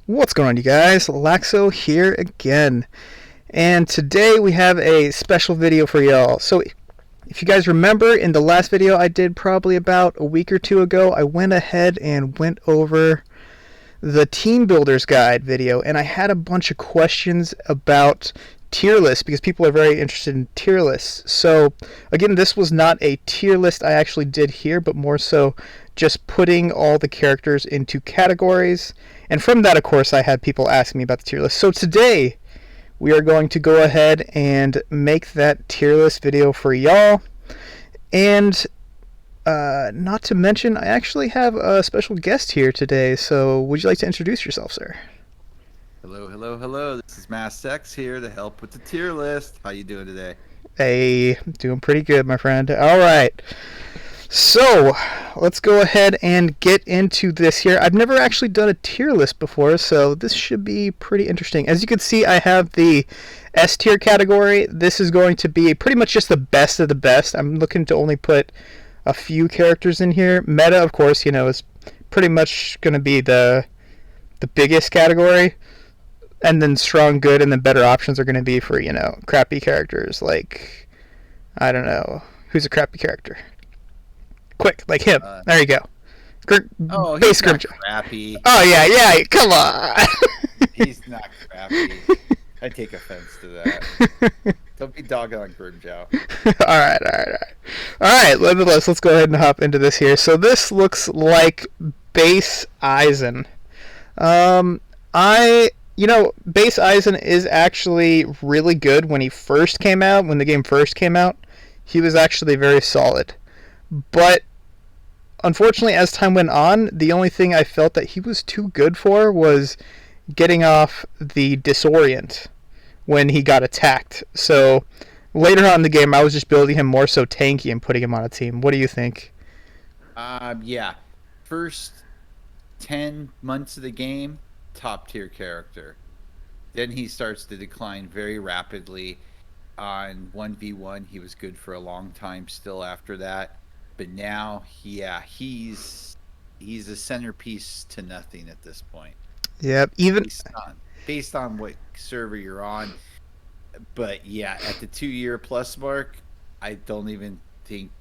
What's going on, you guys? Laxo here again. And today we have a special video for y'all. So if you guys remember, in the last video I did probably about a week or two ago, I went ahead and went over the Team Builders Guide video, and I had a bunch of questions about tier lists because people are very interested in tier lists. So again, this was not a tier list I actually did here, but more so just putting all the characters into categories. And from that, of course, I had people asking me about the tier list. So today we are going to go ahead and make that tier list video for y'all. And not to mention, I actually have a special guest here today. So would you like to introduce yourself, sir? Hello. This is Masesq here to help with the tier list. How you doing today? Hey, doing pretty good, my friend. All right. So let's go ahead and get into this here. I've never actually done a tier list before, so this should be pretty interesting. As you can see, I have the S tier category. This is going to be pretty much just the best of the best. I'm looking to only put a few characters in here. Meta, of course, is pretty much going to be the biggest category. And then strong, good, and then better options are going to be for, crappy characters. Like, I don't know. Who's a crappy character? Quick, like him. There you go. He's not crappy. Oh, yeah, come on. He's not crappy. I take offense to that. Don't be dogging on Grimjow. All right, let's go ahead and hop into this here. So this looks like base Aizen. Base Aizen is actually really good when he first came out. When the game first came out, he was actually very solid. But unfortunately, as time went on, the only thing I felt that he was too good for was getting off the disorient when he got attacked. So later on in the game, I was just building him more so tanky and putting him on a team. What do you think? Yeah. First 10 months of the game, top tier character. Then he starts to decline very rapidly. On 1v1, he was good for a long time still after that. But now, he's a centerpiece to nothing at this point. Yep, even based on what server you're on. But yeah, at the 2-year plus mark, I don't even think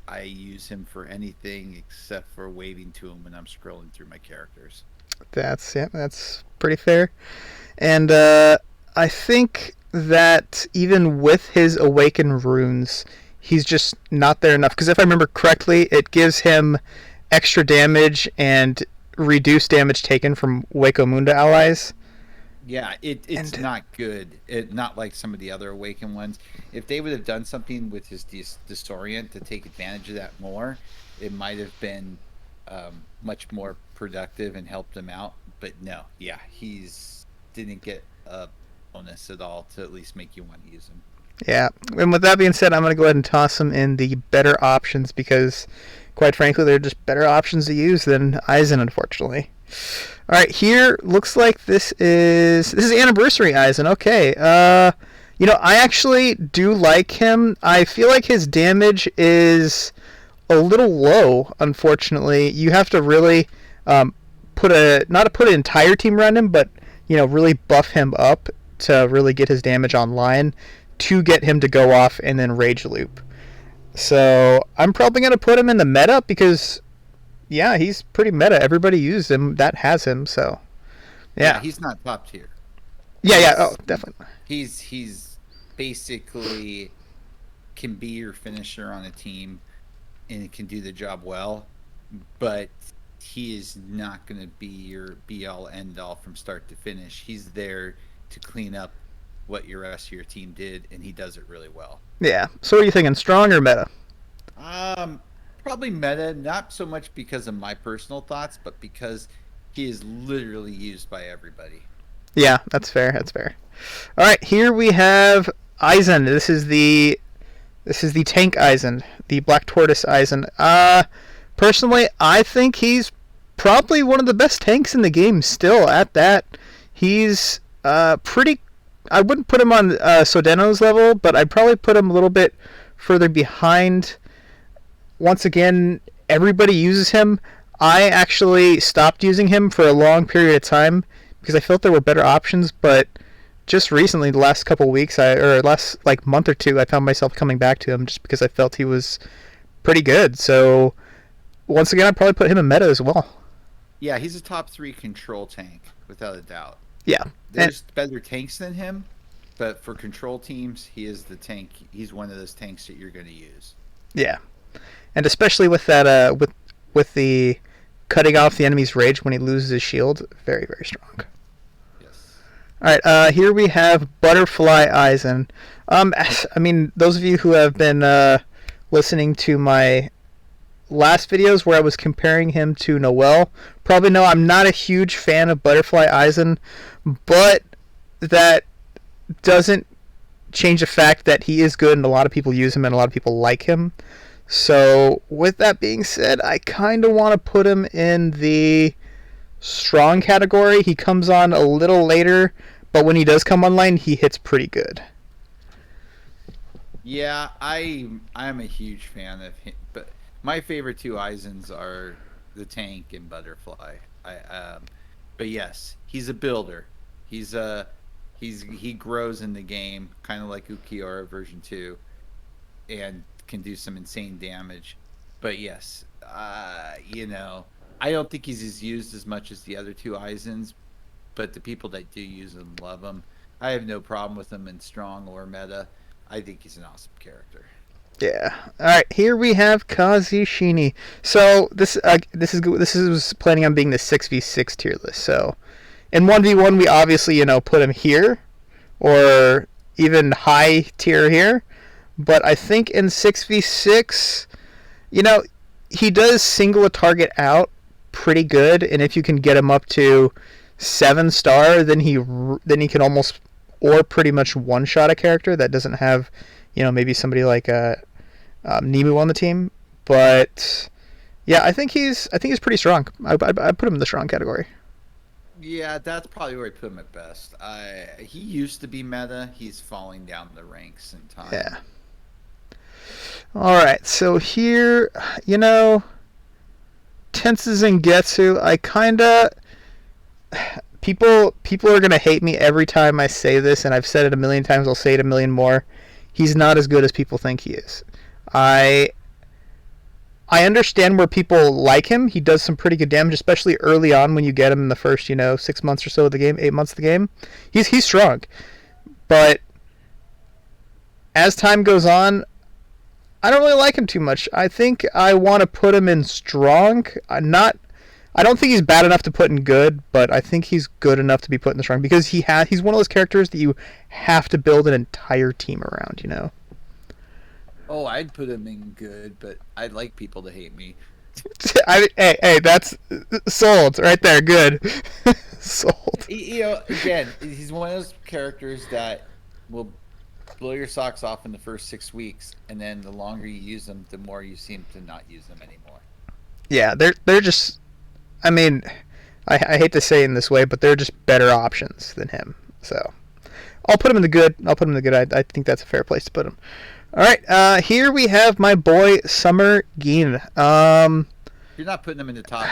I use him for anything except for waving to him when I'm scrolling through my characters. That's pretty fair. And I think that even with his Awaken runes, he's just not there enough. Because if I remember correctly, it gives him extra damage and reduced damage taken from Waco Munda allies. Yeah, it's not good. Not like some of the other Awaken ones. If they would have done something with his Disorient to take advantage of that more, it might have been much more productive and helped him out. But no, yeah, he's didn't get a bonus at all to at least make you want to use him. Yeah, and with that being said, I'm going to go ahead and toss him in the better options because, quite frankly, they're just better options to use than Aizen, unfortunately. All right, here looks like this is Anniversary Aizen. Okay, I actually do like him. I feel like his damage is a little low, unfortunately. You have to really not put an entire team around him, but really buff him up to really get his damage online to get him to go off and then rage loop. So I'm probably going to put him in the meta because, yeah, he's pretty meta. Everybody uses him that has him, so yeah. He's not top tier. Oh, definitely. He's basically can be your finisher on a team and can do the job well, but he is not going to be your be-all, end-all from start to finish. He's there to clean up what your rest of your team did, and he does it really well. Yeah. So what are you thinking, strong or meta? Probably meta, not so much because of my personal thoughts, but because he is literally used by everybody. Yeah, that's fair. All right, here we have Aizen. This is the tank Aizen, the Black Tortoise Aizen. Personally, I think he's probably one of the best tanks in the game still at that. He's pretty... I wouldn't put him on Sodeno's level, but I'd probably put him a little bit further behind. Once again, everybody uses him. I actually stopped using him for a long period of time because I felt there were better options, but just recently, the last couple weeks, or last like month or two, I found myself coming back to him just because I felt he was pretty good. So once again, I'd probably put him in meta as well. Yeah, he's a top 3 control tank without a doubt. Yeah, There's better tanks than him, but for control teams, he is the tank. He's one of those tanks that you're going to use. yeah, and especially with that, with the cutting off the enemy's rage when he loses his shield, very very strong. Yes. All right, here we have Butterfly Eisen. I mean, those of you who have been listening to my last videos where I was comparing him to Noel probably know I'm not a huge fan of Butterfly Eisen, but that doesn't change the fact that he is good and a lot of people use him and a lot of people like him. So with that being said, I kind of want to put him in the strong category. He comes on a little later, but when he does come online, he hits pretty good. Yeah, I'm a huge fan of him, but my favorite 2 Eisens are the tank and Butterfly. But yes, he's a builder. He grows in the game, kind of like Ukiora version 2, and can do some insane damage. But yes, you know, I don't think he's as used as much as the other 2 Eisens, but the people that do use him love him. I have no problem with him in strong or meta. I think he's an awesome character. Yeah. All right. Here we have Kazishini. So this is planning on being the 6v6 tier list. So in 1v1, we obviously put him here, or even high tier here. But I think in 6v6, he does single a target out pretty good, and if you can get him up to 7-star, then he can almost or pretty much one shot a character that doesn't have, maybe somebody like Nemu on the team. But yeah, I think he's pretty strong. I put him in the strong category. Yeah, that's probably where I put him at best. He used to be meta. He's falling down the ranks in time. Yeah. All right, so here, Tensei Getsu, I kinda people are gonna hate me every time I say this, and I've said it a million times. I'll say it a million more. He's not as good as people think he is. I understand where people like him. He does some pretty good damage, especially early on when you get him in the first 6 months or so of the game, 8 months of the game. He's strong, but as time goes on, I don't really like him too much. I think I want to put him in strong. I don't think he's bad enough to put in good, but I think he's good enough to be put in the strong because he's one of those characters that you have to build an entire team around, Oh, I'd put him in good, but I'd like people to hate me. Hey, that's sold right there. Good. Sold. Again, he's one of those characters that will blow your socks off in the first 6 weeks, and then the longer you use them, the more you seem to not use them anymore. Yeah, they're just. I mean, I hate to say it in this way, but they're just better options than him. So I'll put him in the good. I think that's a fair place to put him. All right, here we have my boy Summer Gin. You're not putting him in the top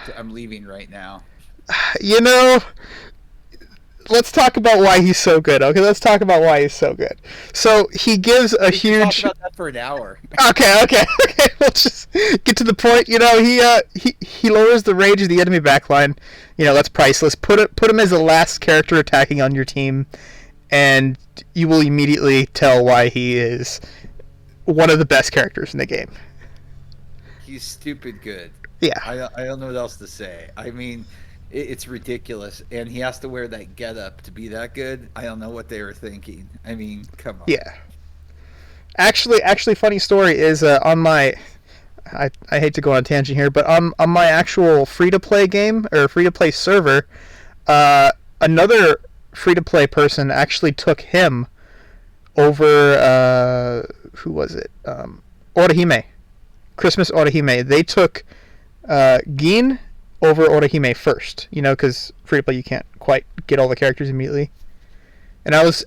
2. I'm leaving right now. Let's talk about why he's so good. Okay, let's talk about why he's so good. So he gives a huge. Talk about that for an hour. Okay. We'll just get to the point. He lowers the rage of the enemy backline. That's priceless. Put him as the last character attacking on your team, and you will immediately tell why he is one of the best characters in the game. He's stupid good. Yeah. I don't know what else to say. I mean, it's ridiculous, and he has to wear that getup to be that good. I don't know what they were thinking. I mean, come on. Yeah. Actually, funny story is on my. I hate to go on a tangent here, but on my actual free-to-play game or free-to-play server, another free-to-play person actually took him over. Who was it? Orihime. Christmas Orihime. They took Gin over Orihime first, because free to play you can't quite get all the characters immediately. And I was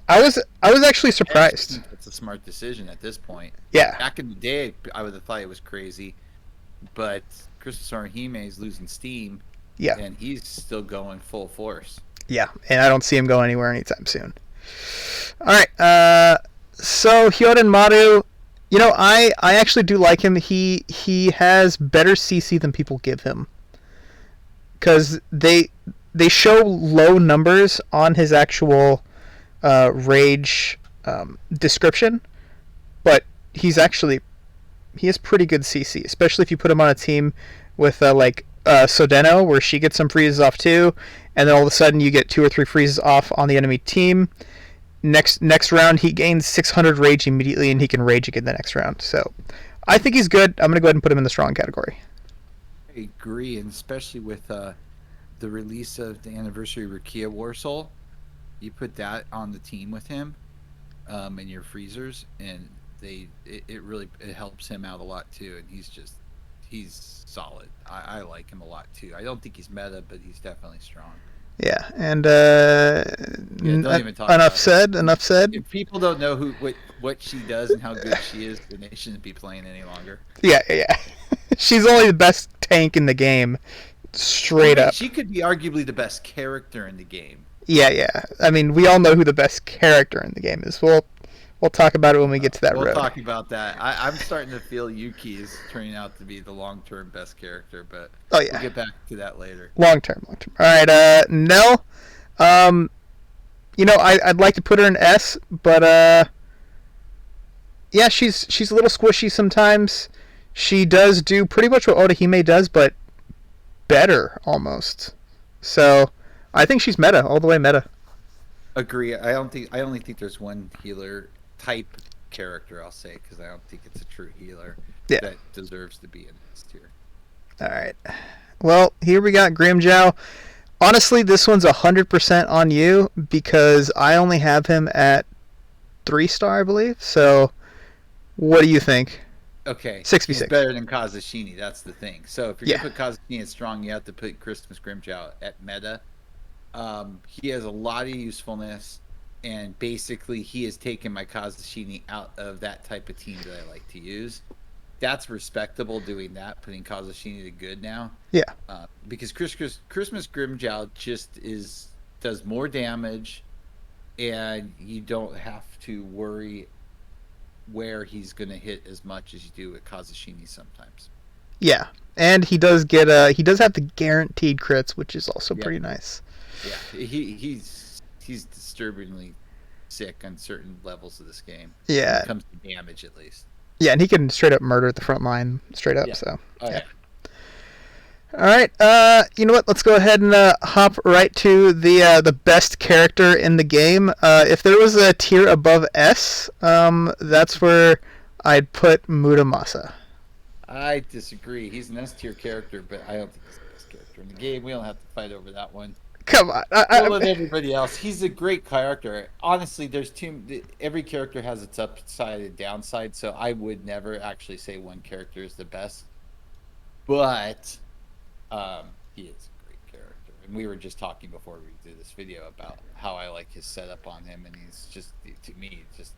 actually surprised. That's a smart decision at this point. Yeah. Back in the day, I would have thought it was crazy, but Christmas Orihime is losing steam. Yeah. And he's still going full force. Yeah, and I don't see him going anywhere anytime soon. All right, so Hyoden Maru, you know, I actually do like him. He has better CC than people give him, because they show low numbers on his actual rage description, but he has pretty good CC, especially if you put him on a team with Sodeno, where she gets some freezes off too, and then all of a sudden you get 2 or 3 freezes off on the enemy team. Next round he gains 600 rage immediately, and he can rage again the next round. So I think he's good. I'm gonna go ahead and put him in the strong category. I agree, and especially with the release of the anniversary Rukia Warsoul, you put that on the team with him, and your freezers, and it really helps him out a lot too. And he's solid. I like him a lot too. I don't think he's meta, but he's definitely strong. Yeah, and don't even talk enough about said. Enough said. If people don't know what she does and how good she is, then they shouldn't be playing any longer. Yeah. She's only the best tank in the game, straight up. She could be arguably the best character in the game. Yeah. I mean, we all know who the best character in the game is. We'll talk about it when we get to that road. We'll talk about that. I'm starting to feel Yuki is turning out to be the long-term best character, but we'll get back to that later. Long term. All right, Nell. You know, I'd like to put her in S, but yeah, she's a little squishy sometimes. She does do pretty much what Orihime does, but better almost. So I think she's meta, all the way meta. Agree. I only think there's one healer type character, I'll say, because I don't think it's a true healer that deserves to be in this tier. All right. Well, here we got Grimjow. Honestly, this one's 100% on you, because I only have him at 3-star, I believe. So, what do you think? Okay. 6v6. He's better than Kazushini, that's the thing. So, if you're going to put Kazushini at strong, you have to put Christmas Grimjow at meta. He has a lot of usefulness, and basically he has taken my Kazushini out of that type of team that I like to use. That's respectable doing that, putting Kazushini to good now. Yeah. Because Christmas Grimjow just does more damage, and you don't have to worry where he's going to hit as much as you do with Kazushini sometimes. Yeah, and he does have the guaranteed crits, which is also pretty nice. Yeah, he's disturbingly sick on certain levels of this game. Yeah, when it comes to damage at least. Yeah, and he can straight up murder at the front line, straight up. Yeah. So. Yeah. All right. You know what? Let's go ahead and hop right to the best character in the game. If there was a tier above S, that's where I'd put Muramasa. I disagree. He's an S tier character, but I don't think he's the best character in the game. We don't have to fight over that one. Come on. With everybody else, he's a great character. Honestly, every character has its upside and downside, so I would never actually say one character is the best. But he is a great character, and we were just talking before we did this video about how I like his setup on him, and he's just, to me, just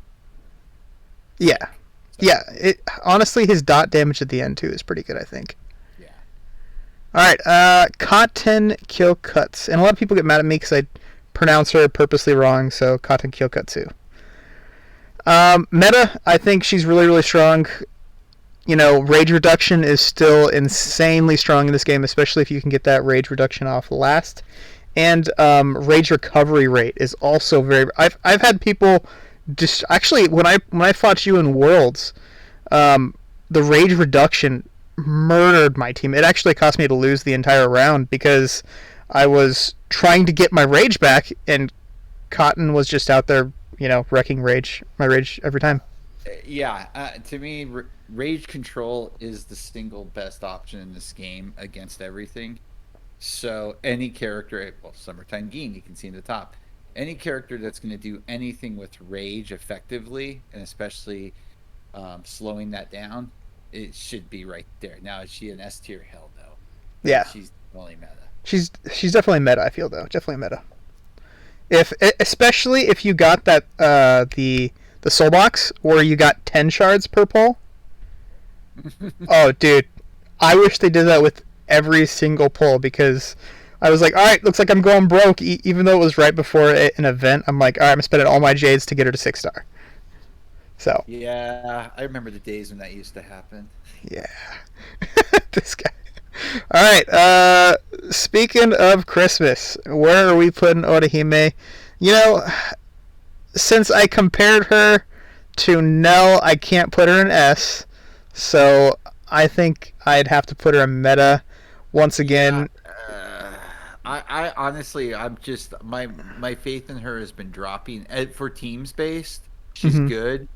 Honestly, his dot damage at the end too is pretty good, I think. All right, Katen Kyokutsu. And a lot of people get mad at me because I pronounce her purposely wrong, so Katen Kyokutsu. Meta, I think she's really, really strong. You know, rage reduction is still insanely strong in this game, especially if you can get that rage reduction off last. And rage recovery rate is also very... I've had people... Actually, when I fought you in Worlds, the rage reduction murdered my team. It actually cost me to lose the entire round because I was trying to get my rage back, and Cotton was just out there, wrecking my rage every time. Yeah, to me, rage control is the single best option in this game against everything. So any character, Summertime Gin, you can see in the top, any character that's going to do anything with rage effectively, and especially slowing that down, it should be right there. Now, is she an S tier? Hell no. Yeah. She's only meta. She's definitely meta, I feel, though. Definitely meta. Especially if you got that the soul box where you got 10 shards per pull. Oh, dude. I wish they did that with every single pull, because I was like, all right, looks like I'm going broke. Even though it was right before an event, I'm like, all right, I'm spending all my jades to get her to 6-star. So Yeah, I remember the days when that used to happen. yeah, this guy. All right. Speaking of Christmas, where are we putting Orihime? You know, since I compared her to Nell, I can't put her in S. So I think I'd have to put her in meta once Yeah, again. I honestly, I'm just my faith in her has been dropping. For teams based, she's Hmm. good.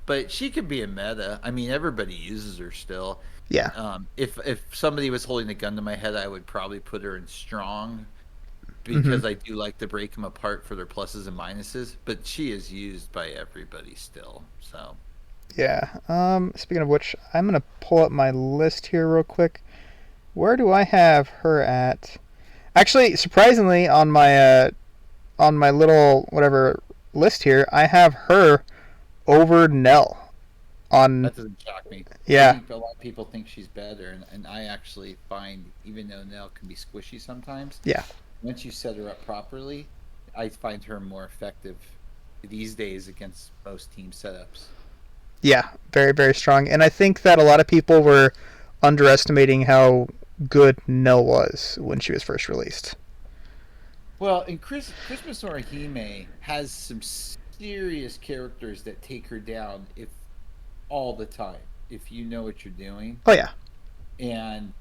But she could be a meta. I mean, everybody uses her still. Yeah. If somebody was holding a gun to my head, I would probably put her in strong Hmm. because I do like to break them apart for their pluses and minuses. But she is used by everybody still. So Yeah. Speaking of which, I'm gonna pull up my list here real quick. Where do I have her at? Actually, surprisingly, on my little whatever list here, I have her over Nell. On that doesn't shock me. I yeah, think a lot of people think she's better, and I actually find even though Nell can be squishy sometimes, yeah, once you set her up properly, I find her more effective these days against most team setups. yeah, very very strong. And I think that a lot of people were underestimating how good Nell was when she was first released. Well, and Christmas Orihime has some serious characters that take her down if all the time if you know what you're doing. Oh yeah. And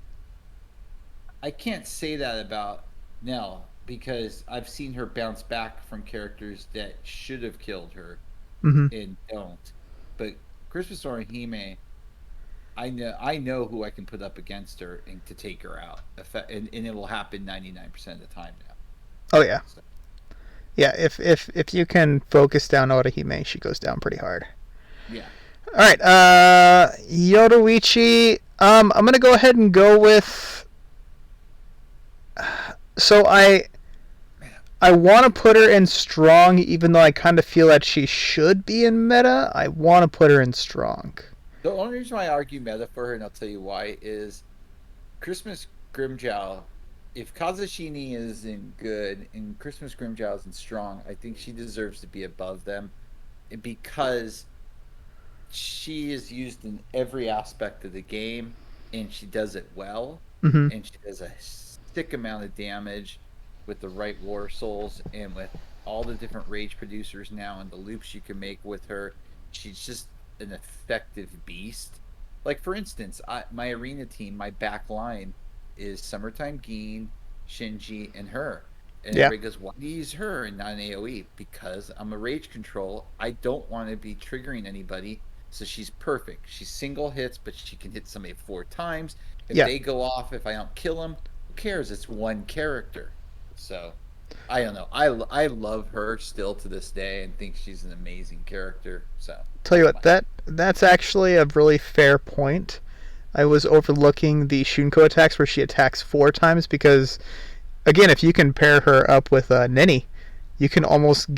I can't say that about Nell because I've seen her bounce back from characters that should have killed her Hmm. and don't. But Christmas Orihime, I know who I can put up against her and to take her out, and it will happen 99% of the time now. Oh yeah. So, Yeah. If you can focus down Orihime, she goes down pretty hard. yeah, All right. Yoruichi. I'm gonna go ahead and go with. So I want to put her in strong, even though I kind of feel that she should be in meta. I want to put her in strong. the only reason why I argue meta for her, and I'll tell you why, is Christmas Grimjow. If Kazushini isn't good and Christmas Grimjow isn't strong, I think she deserves to be above them because she is used in every aspect of the game and she does it well Hmm. and she does a sick amount of damage with the right war souls and with all the different rage producers now and the loops you can make with her. She's just an effective beast. Like for instance, my arena team, my back line is Summertime Geen, Shinji, and her. And Yeah. everybody goes, why do you use her and not an AoE? Because I'm a rage control. I don't want to be triggering anybody. So she's perfect. She's single hits, but she can hit somebody 4 times. If Yeah. they go off, if I don't kill them, who cares? It's one character. So I don't know. I love her still to this day and think she's an amazing character. So Tell you what, that's actually a really fair point. I was overlooking the Shunko attacks where she attacks 4 times because, again, if you can pair her up with Nini, you can almost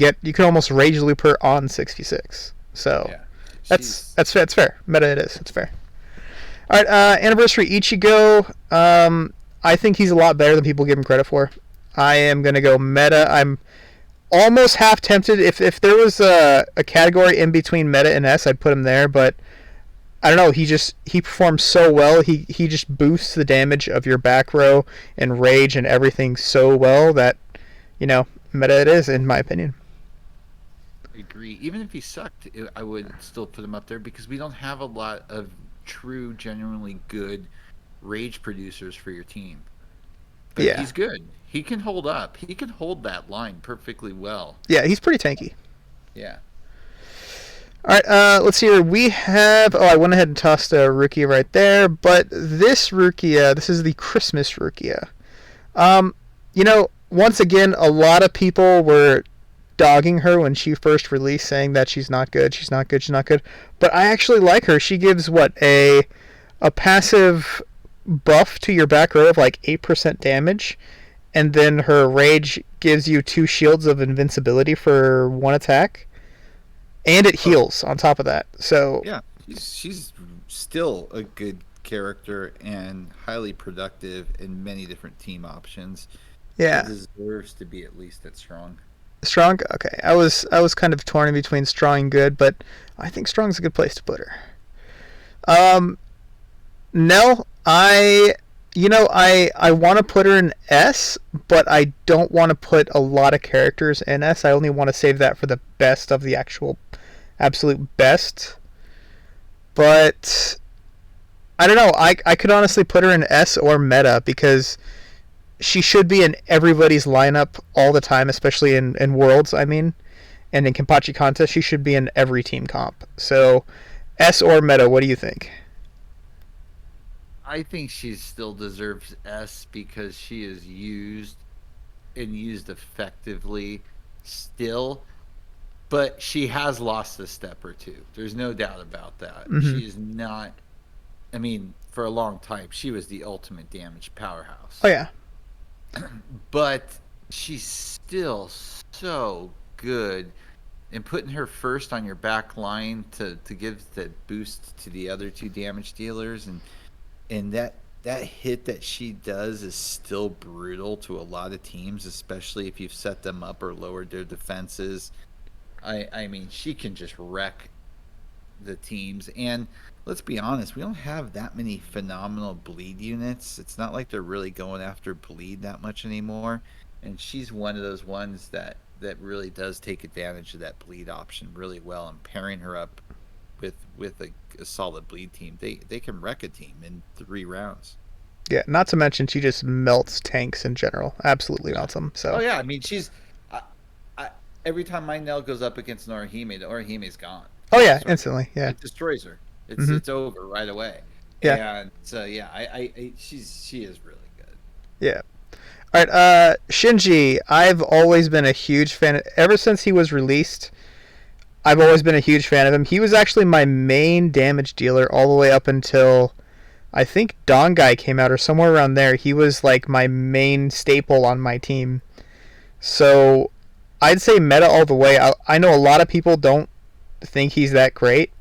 rage loop her on 66. So yeah, that's she's that's fair. It's fair. Meta it is. It's fair. All right, anniversary Ichigo. I think he's a lot better than people give him credit for. I am gonna go meta. I'm almost half tempted. If there was a category in between meta and S, I'd put him there. But I don't know. He performs so well. He just boosts the damage of your back row and rage and everything so well that meta it is in my opinion. I agree. Even if he sucked, I would still put him up there because we don't have a lot of true, genuinely good rage producers for your team. But Yeah, he's good. He can hold up. He can hold that line perfectly well. yeah. He's pretty tanky. Yeah. All right, let's see here. We have. Oh, I went ahead and tossed a Rukia right there, but this Rukia, this is the Christmas Rukia. Once again, a lot of people were dogging her when she first released, saying that she's not good, she's not good, she's not good. But I actually like her. She gives what a passive buff to your back row of like 8% damage, and then her rage gives you 2 shields of invincibility for 1 attack, and it heals on top of that. So Yeah. She's still a good character and highly productive in many different team options. She Yeah. deserves to be at least at strong. Strong? Okay. I was kind of torn in between strong and good, but I think strong's a good place to put her. Um, Nell, I want to put her in S, but I don't want to put a lot of characters in S. I only want to save that for the best of the actual absolute best. But I don't know. I could honestly put her in S or meta because she should be in everybody's lineup all the time, especially in Worlds, I mean. And in Kenpachi contests, she should be in every team comp. So, S or meta, what do you think? I think she still deserves S because she is used and used effectively still, but she has lost a step or two. There's no doubt about that. Mm-hmm. She is not, I mean, for a long time, she was the ultimate damage Oh, powerhouse. yeah. But she's still so good. And putting her first on your back line to give the boost to the other two damage dealers, and that hit that she does is still brutal to a lot of teams, especially if you've set them up or lowered their defenses. I mean, she can just wreck the teams. And let's be honest, we don't have that many phenomenal bleed units. It's not like they're really going after bleed that much anymore. And she's one of those ones that really does take advantage of that bleed option really well. And pairing her up with a solid bleed team, they can wreck a team in 3 rounds. Yeah, not to mention she just melts tanks in general. Absolutely Yeah. melts them. Oh So, yeah, I mean she's I, I, every time my Nell goes up against an Orihime, the Orihime's gone. oh It yeah, destroys, instantly. Yeah. it destroys her. It's Mm-hmm. it's over right away. Yeah. And so yeah, she is really good. Yeah. All right. Shinji, I've always been a huge fan. Ever since he was released, I've always been a huge fan of him. He was actually my main damage dealer all the way up until I think Dongai came out or somewhere around there. He was like my main staple on my team. So I'd say meta all the way. I know a lot of people don't think he's that great,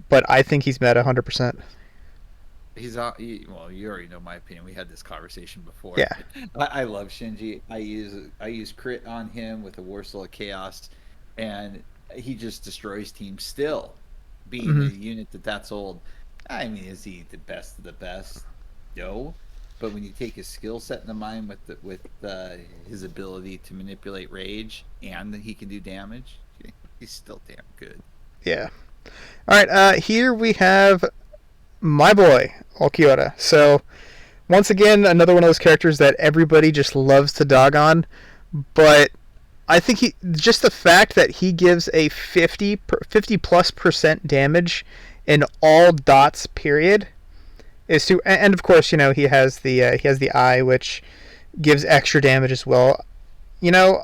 but I think he's meta 100%. Well, you already know my opinion. We had this conversation before. Yeah. I love Shinji. I use crit on him with the Warsaw of Chaos, and he just destroys teams. Still, being Mm-hmm. a unit that's old. I mean, is he the best of the best? No, but when you take his skill set in the mind with his ability to manipulate rage and that he can do damage, he's still damn good. Yeah. All right. Here we have my boy Ulquiorra. So once again, another one of those characters that everybody just loves to dog on, but I think he just the fact that he gives a 50 plus percent damage in all dots period is too. And of course, he has the eye which gives extra damage as well. You know,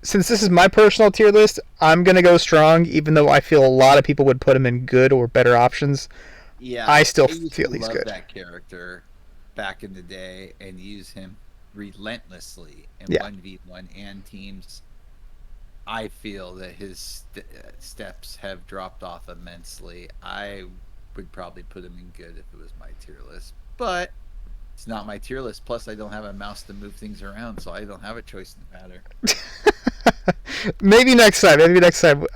since this is my personal tier list, I'm gonna go strong, even though I feel a lot of people would put him in good or better options. Yeah, I still I used to feel he's love good. that character back in the day and use him relentlessly in Yeah. 1v1 and teams. I feel that his steps have dropped off immensely. I would probably put him in good if it was my tier list, but it's not my tier list. Plus, I don't have a mouse to move things around, so I don't have a choice in the matter. Maybe next time. Maybe next time.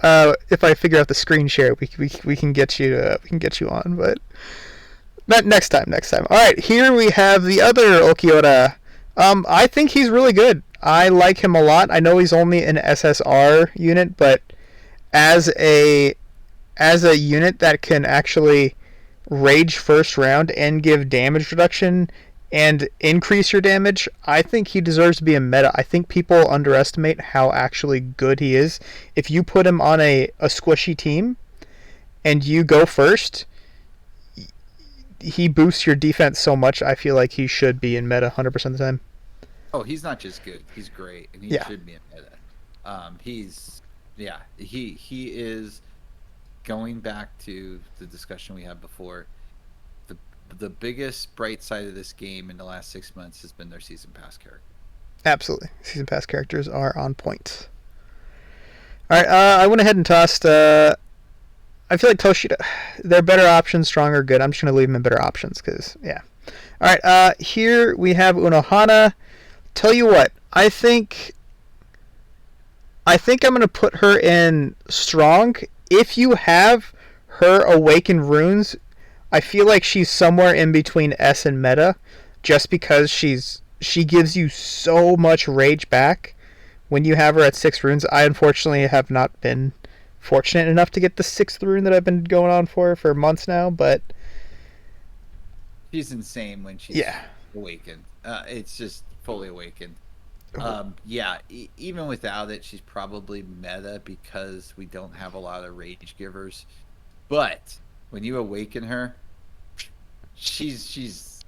If I figure out the screen share, we can get you on. But not next time. Next time. All right. Here we have the other Ulquiorra. I think he's really good. I like him a lot. I know he's only an SSR unit, but as a unit that can actually rage first round and give damage reduction and increase your damage, I think he deserves to be a meta. I think people underestimate how actually good he is. If you put him on a squishy team and you go first, he boosts your defense so much. I feel like he should be in meta 100% of the time. Oh, he's not just good; he's great, and he Yeah. should be in meta. He's yeah, he is going back to the discussion we had before. The the biggest bright side of this game in the last 6 months has been their season pass character. Absolutely. Season pass characters are on point. All right, I went ahead and tossed I feel like Toshida, they're better options, strong or good. I'm just gonna leave them in better options because yeah. All right, here we have Unohana. Tell you what, I think I'm gonna put her in strong. If you have her awaken runes, I feel like she's somewhere in between S and meta, just because she gives you so much rage back when you have her at 6 runes. I unfortunately have not been fortunate enough to get the 6th rune that I've been going on for months now, but She's insane when she's yeah. awakened. It's just fully awakened. Yeah, even without it, she's probably meta because we don't have a lot of rage givers. But when you awaken her, she's.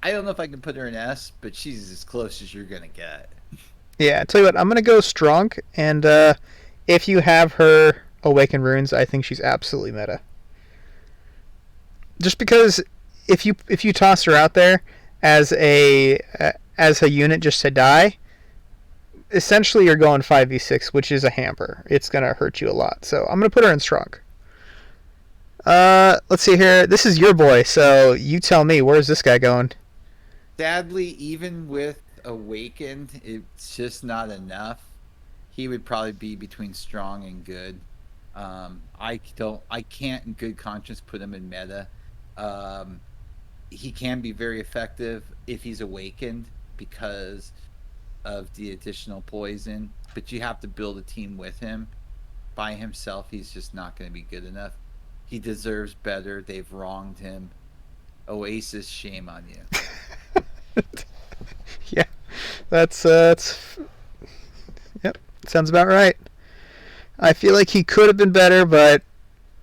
I don't know if I can put her in S, but she's as close as you're gonna get. Yeah, tell you what, I'm gonna go strong, and if you have her awaken runes, I think she's absolutely meta. Just because if you toss her out there as a unit just to die, essentially you're going 5v6, which is a hamper. It's gonna hurt you a lot. So I'm gonna put her in strong. Let's see here. This is your boy, so you tell me, where's this guy going? Sadly, even with awakened, it's just not enough. He would probably be between strong and good. I can't in good conscience put him in meta. Um, he can be very effective if he's awakened because of the additional poison, but you have to build a team with him. By himself, he's just not going to be good enough. He deserves better. They've wronged him. Oasis, shame on you. Yeah, that's yep, sounds about right. I feel like he could have been better, but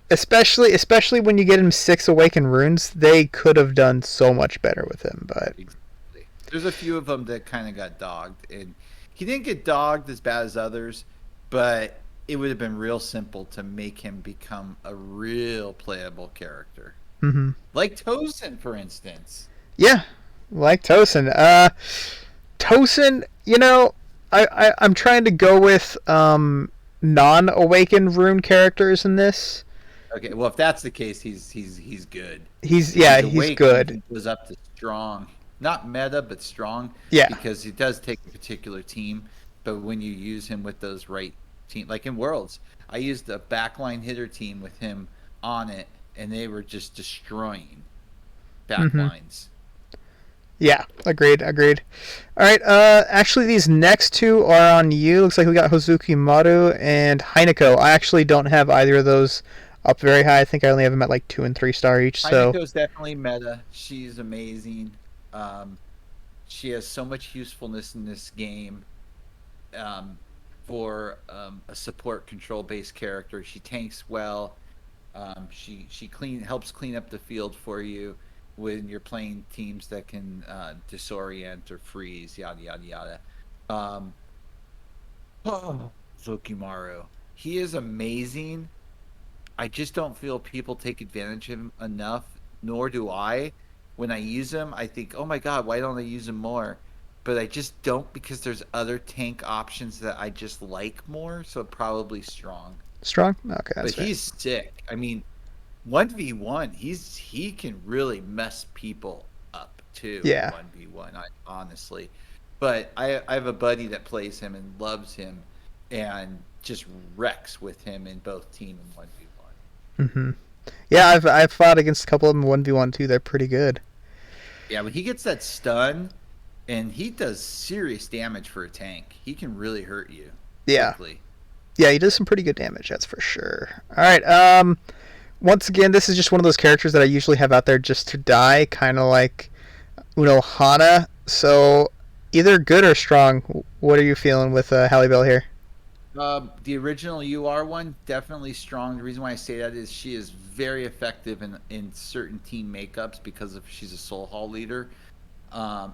especially when you get him 6 awakened runes, they could have done so much better with him. But Exactly. There's a few of them that kind of got dogged, and he didn't get dogged as bad as others, but it would have been real simple to make him become a real playable character, mm-hmm. like Tosin, for instance. Yeah, like Tosin. Tosin, I'm trying to go with non-awakened rune characters in this. Okay, well, if that's the case, he's good. He's If yeah, he's he's awakened, good. he goes up to strong, not meta, but strong. Yeah. Because he does take a particular team, but when you use him with those right team, like in Worlds, I used a backline hitter team with him on it, and they were just destroying Mm-hmm. backlines. Yeah, agreed. All right, actually, these next two are on you. Looks like we got Hozuki Maru and Heineko. I actually don't have either of those up very high. I think I only have them at like 2 and 3 star each. So Heineko's definitely meta. She's amazing. Um, she has so much usefulness in this game. For a support control based character. She tanks well. She helps clean up the field for you when you're playing teams that can disorient or freeze, yada yada yada. Um, oh, Zokimaru, he is amazing. I just don't feel people take advantage of him enough, nor do I. When I use him, I think, oh my god, why don't I use him more? But I just don't because there's other tank options that I just like more, so probably strong. strong. Okay, But that's fair. he's sick. I mean, 1v1, he can really mess people up too in Yeah. 1v1, honestly. But I have a buddy that plays him and loves him and just wrecks with him in both team and 1v1. Mm-hmm. Yeah, I've fought against a couple of them 1v1 too. They're pretty good. Yeah, when he gets that stun, and he does serious damage for a tank. He can really hurt you Yeah. quickly. Yeah, he does some pretty good damage. That's for sure. All right. Once again, this is just one of those characters that I usually have out there just to die, kind of like Hana. So either good or strong. What are you feeling with Halle Bell here? The original UR one, definitely strong. The reason why I say that is she is very effective in certain team makeups because she's a soul hall leader,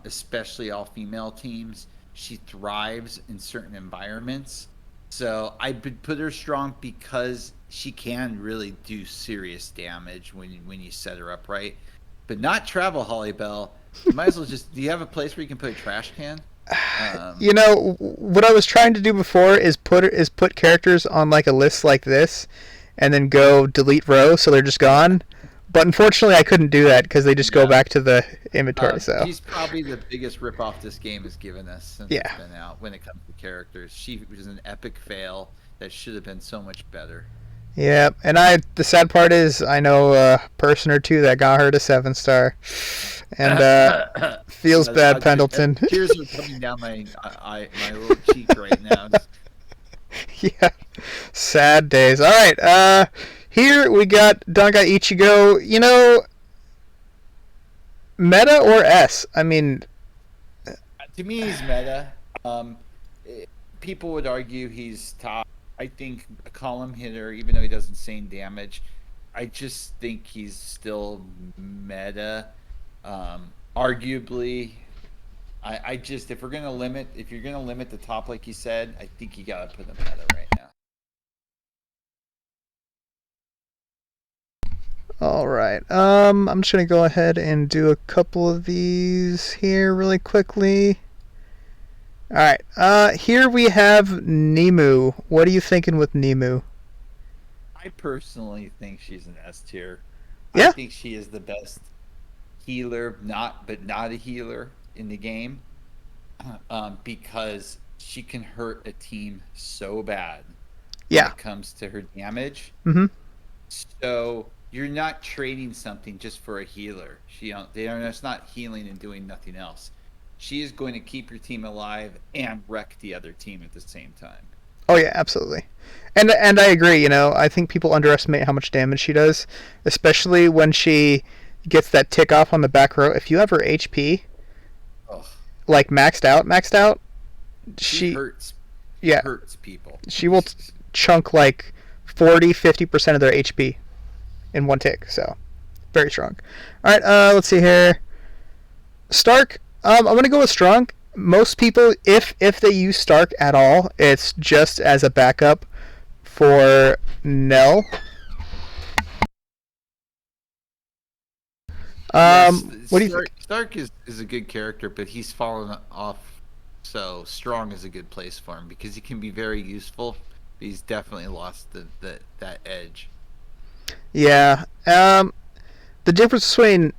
especially all female teams. She thrives in certain environments. So I would put her strong because she can really do serious damage when you set her up right. But not travel Holly Bell. You might as well just. Do you have a place where you can put a trash can? What I was trying to do before is put characters on like a list like this, and then go delete row, so they're just gone. But unfortunately, I couldn't do that because they just go Yeah. back to the inventory. So She's probably the biggest ripoff this game has given us since it's yeah, been out when it comes to characters. She was an epic fail that should have been so much better. yeah. And the sad part is I know a person or two that got her to 7-star, and feels bad, Pendleton. Tears are coming down my little cheek right now. Yeah, sad days. All right, here we got Dangai Ichigo. You know, meta or S? I mean, To me, he's meta. People would argue he's top. I think a column hitter, even though he does insane damage. I just think he's still meta. Arguably, I just if you're gonna limit the top like you said, I think you gotta put him meta right now. all right. I'm just gonna go ahead and do a couple of these here really quickly. All right. Here we have Nemu. What are you thinking with Nemu? I personally think she's an S tier. I Yeah. think she is the best healer, not a healer in the game, because she can hurt a team so bad when Yeah. it comes to her damage. Mm-hmm. So you're not trading something just for a healer. They are just not healing and doing nothing else. She is going to keep your team alive and wreck the other team at the same time. Oh yeah, absolutely. And I agree. You know, I think people underestimate how much damage she does, especially when she gets that tick off on the back row. If you have her HP Ugh. like maxed out, She she hurts. yeah, Hurts people. she will chunk like 40-50% of their HP in one tick. So very strong. All right, let's see here. Stark. I'm gonna go with strong. Most people, if they use Stark at all, it's just as a backup for Nell. Yes, What do you think? Stark is a good character, but he's fallen off. So strong is a good place for him because he can be very useful. But he's definitely lost that edge. Yeah. The difference between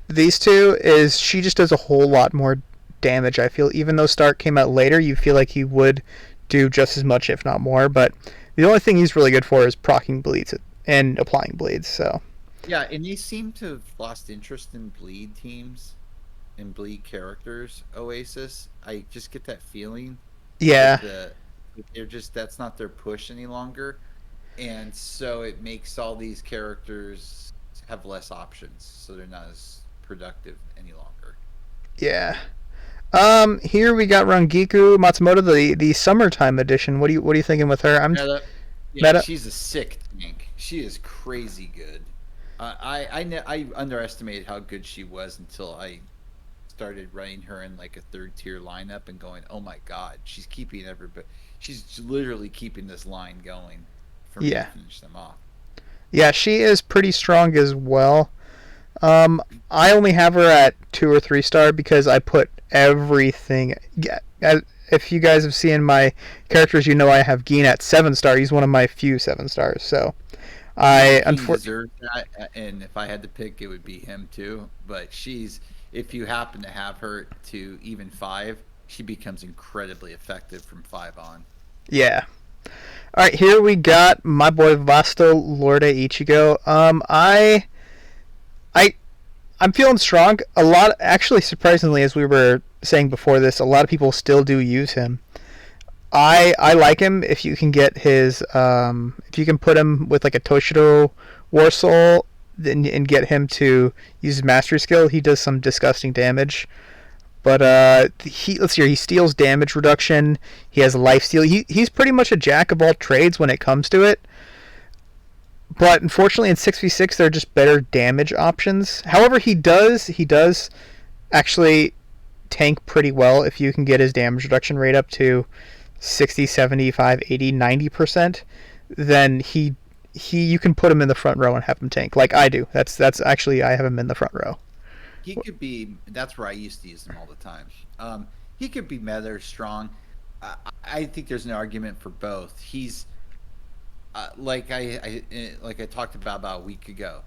these two is she just does a whole lot more damage. I feel even though Stark came out later, you feel like he would do just as much, if not more. But the only thing he's really good for is proccing bleeds and applying bleeds. So Yeah, and they seem to have lost interest in bleed teams and bleed characters. Oasis, I just get that feeling yeah, that they're just that's not their push any longer, and so it makes all these characters have less options, so they're not as productive any longer. yeah. Here we got Rangiku Matsumoto, the summertime edition. What are you thinking with her? I'm Yeah, meta. she's a sick tank. She is crazy good. I underestimated how good she was until I started running her in like a third tier lineup and going, oh my god, she's keeping everybody. She's literally keeping this line going for me to Yeah, finish them off. yeah. She is pretty strong as well. I only have her at 2 or 3 star because I put everything. Yeah, if you guys have seen my characters, you know I have Geen at 7-star. He's one of my few 7 stars. So I He unfortunately, deserves that, and if I had to pick, it would be him too. But if you happen to have her to even 5, she becomes incredibly effective from 5 on. yeah. All right, here we got my boy Vasto Lorde Ichigo. I I'm feeling strong. A lot, actually, surprisingly, as we were saying before this, a lot of people still do use him. I like him if you can get his if you can put him with like a Toshiro War Soul and get him to use his mastery skill. He does some disgusting damage. But let's see here. He steals damage reduction. He has life steal. He's pretty much a jack of all trades when it comes to it. But unfortunately, in 6v6, there are just better damage options. However, he does actually tank pretty well if you can get his damage reduction rate up to 60, 75, 80, 90%. Then you can put him in the front row and have him tank like I do. That's actually I have him in the front row. He could be. That's where I used to use him all the time. He could be meta or strong. I think there's an argument for both. like I talked about a week ago,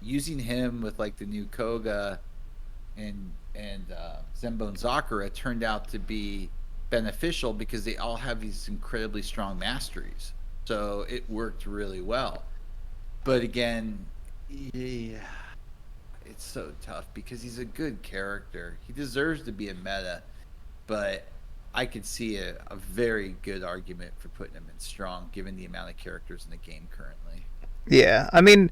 using him with like the new Koga and Zenbone Zakura turned out to be beneficial because they all have these incredibly strong masteries. So it worked really well. But again, yeah, it's so tough because he's a good character. He deserves to be a meta, but I could see a very good argument for putting him in strong given the amount of characters in the game currently. Yeah, I mean,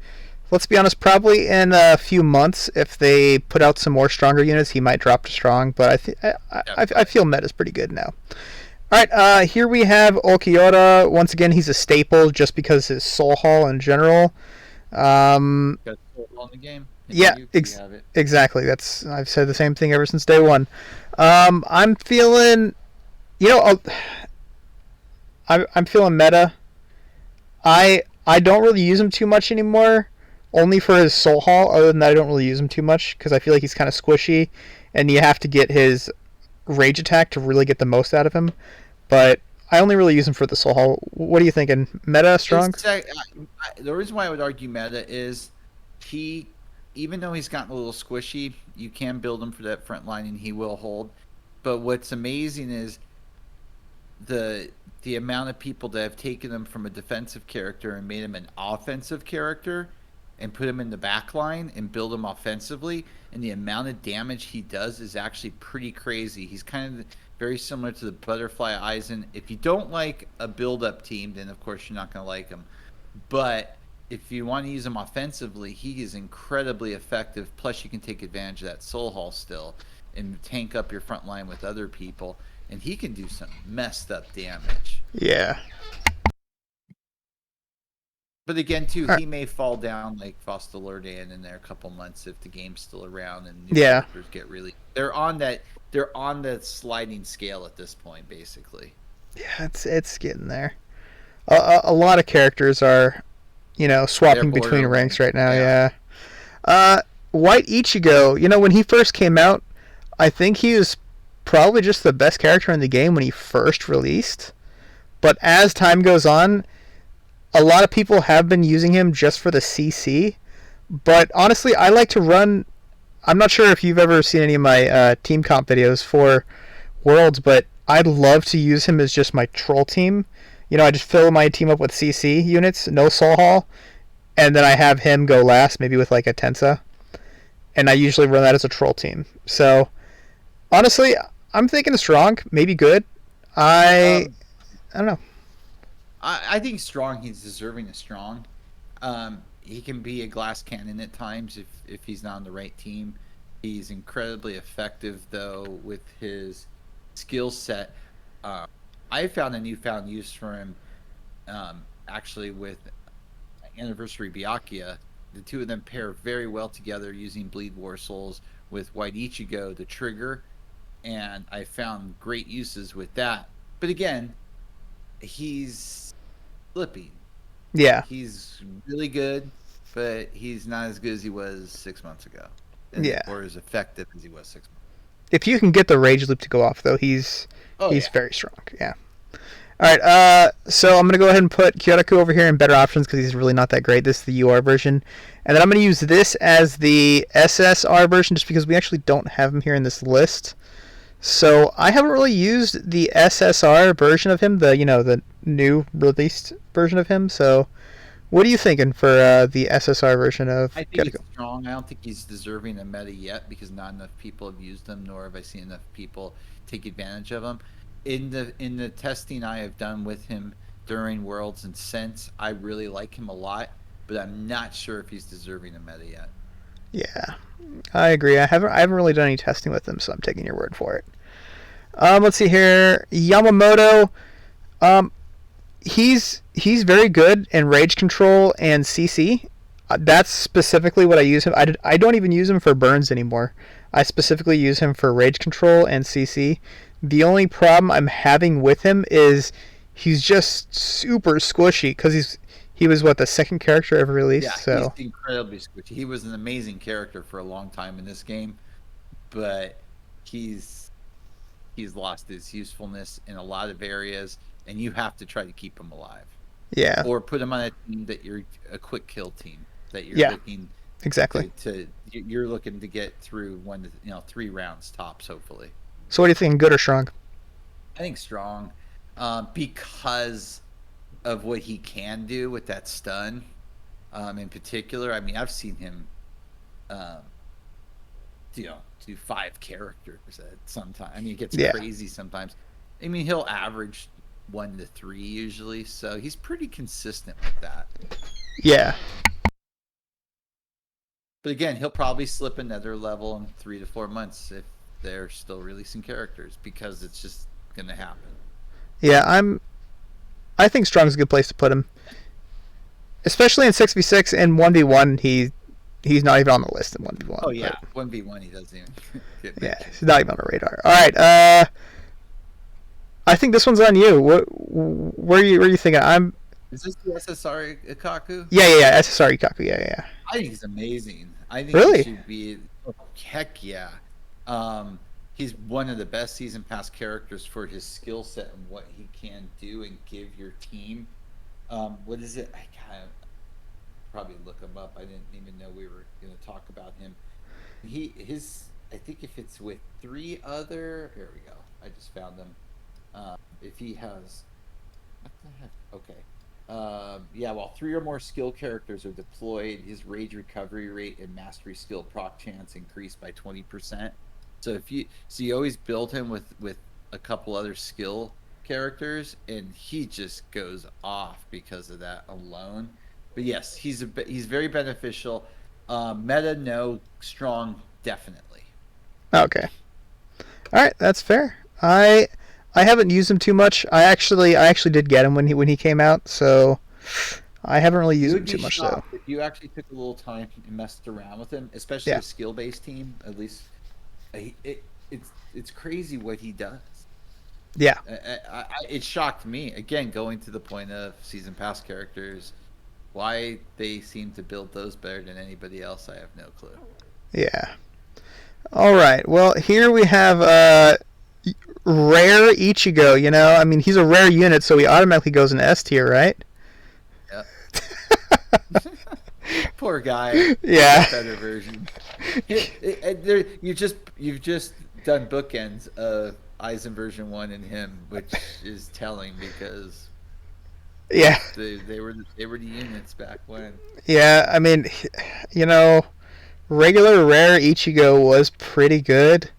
let's be honest. Probably in a few months, if they put out some more stronger units, he might drop to strong. But I Definitely. feel meta's pretty good now. All right, here we have Ulquiorra. Once again, he's a staple just because his soul haul in general. Um, Got sold on the game. yeah, You have it. exactly. That's I've said the same thing ever since day one. I'm feeling, you know, I'm feeling meta. I don't really use him too much anymore, only for his soul haul. Other than that, I don't really use him too much because I feel like he's kind of squishy, and you have to get his rage attack to really get the most out of him. But I only really use him for the soul haul. What are you thinking? Meta strong? The reason why I would argue meta is he, even though he's gotten a little squishy, you can build him for that front line and he will hold. But what's amazing is the the amount of people that have taken him from a defensive character and made him an offensive character and put him in the back line and build him offensively, and the amount of damage he does is actually pretty crazy. He's kind of very similar to the butterfly Eisen. If you don't like a build up team, then of course you're not going to like him. But if you want to use him offensively, he is incredibly effective. Plus, you can take advantage of that soul haul still and tank up your front line with other people. And he can do some messed up damage. Yeah. But again, too, All right. he may fall down like Fostelordan in there a couple months if the game's still around and new Yeah. characters get really. They're on that sliding scale at this point, basically. Yeah. It's getting there. A lot of characters are, They're swapping between ranks borderline. right now. Yeah. Yeah. White Ichigo. When he first came out, I think he was probably just the best character in the game when he first released. But as time goes on, a lot of people have been using him just for the CC. But honestly, I like to run. I'm not sure if you've ever seen any of my team comp videos for Worlds, but I'd love to use him as just my troll team. I just fill my team up with CC units, no soul haul, and then I have him go last, maybe with like a Tensa. And I usually run that as a troll team. So honestly, I'm thinking strong, maybe good. I Um, I don't know. I think strong. He's deserving of strong. He can be a glass cannon at times if he's not on the right team. He's incredibly effective though with his skill set. Um, I found a newfound use for him actually with Anniversary Byakuya. The two of them pair very well together using Bleed War Souls with White Ichigo, the trigger, and I found great uses with that. But again, he's flipping. Yeah, He's really good, but he's not as good as he was 6 months ago, and yeah. or as effective as he was 6 months. If you can get the rage loop to go off, though, Oh he's yeah. very strong. Yeah. All right. So I'm gonna go ahead and put Kyoraku over here in better options because he's really not that great. This is the UR version, and then I'm gonna use this as the SSR version just because we actually don't have him here in this list. So I haven't really used the SSR version of him, the new released version of him. So what are you thinking for the SSR version of I think Kyoraku? it's strong. I don't think he's deserving a meta yet because not enough people have used him, nor have I seen enough people take advantage of him. In the testing I have done with him during Worlds and since, I really like him a lot, but I'm not sure if he's deserving a meta yet. Yeah, I agree. I haven't really done any testing with him, so I'm taking your word for it. Let's see here. Yamamoto. Um, he's very good in rage control and CC. That's specifically what I use him. I don't even use him for burns anymore. I specifically use him for rage control and CC. The only problem I'm having with him is he's just super squishy because he was what the second character ever Yeah, released. he's So incredibly squishy. He was an amazing character for a long time in this game, but he's he's lost his usefulness in a lot of areas, and you have to try to keep him alive. Yeah. or put him on a team that you're a quick kill team that you're Yeah. looking Exactly. to you're looking to get through 3 rounds tops, hopefully. So what do you think? Good or strong? I think strong, because of what he can do with that stun. In particular, I mean, I've seen him, um, do 5 characters at some time. I mean, it gets Yeah. crazy sometimes. I mean, he'll average 1 to 3 usually, so he's pretty consistent with that. Yeah. But again, he'll probably slip another level in 3 to 4 months if they're still releasing characters, because it's just going to happen. Yeah. I think strong's a good place to put him, especially in 6v6 and 1v1. He's not even on the list in 1v1. Oh yeah, 1v1 he doesn't even get Yeah, mentioned. he's not even on our radar. All right. I think this one's on you. Where are you thinking? Is this the SSR Ikaku? Yeah. SSR Ikaku. Yeah. I think he's amazing. I think Really? he should be. Heck yeah. He's one of the best season pass characters for his skill set and what he can do and give your team. What is it? I can't probably look him up. I didn't even know we were going to talk about him. I think if it's with 3 other, here we go. I just found them. If he has, what the heck? Okay. Yeah, while 3 or more skill characters are deployed, his rage recovery rate and mastery skill proc chance increased by 20%. So you always build him with a couple other skill characters, and he just goes off because of that alone. But yes, he's very beneficial. Meta, no. Strong, definitely. Okay. All right, that's fair. I haven't used him too much. I actually did get him when he came out, so I haven't really used him too much though. If you actually took a little time and messed around with him, especially a skill-based team, at least it's crazy what he does. Yeah. It shocked me again, going to the point of season pass characters. Why they seem to build those better than anybody else, I have no clue. Yeah. All right. Well, here we have rare Ichigo. You know, I mean, he's a rare unit, so he automatically goes in S tier, right? Yep. Poor guy. Yeah. Better version. You've just done bookends of Aizen version 1 and him, which is telling because yeah, they were the units back when. Yeah, I mean, you know, regular rare Ichigo was pretty good,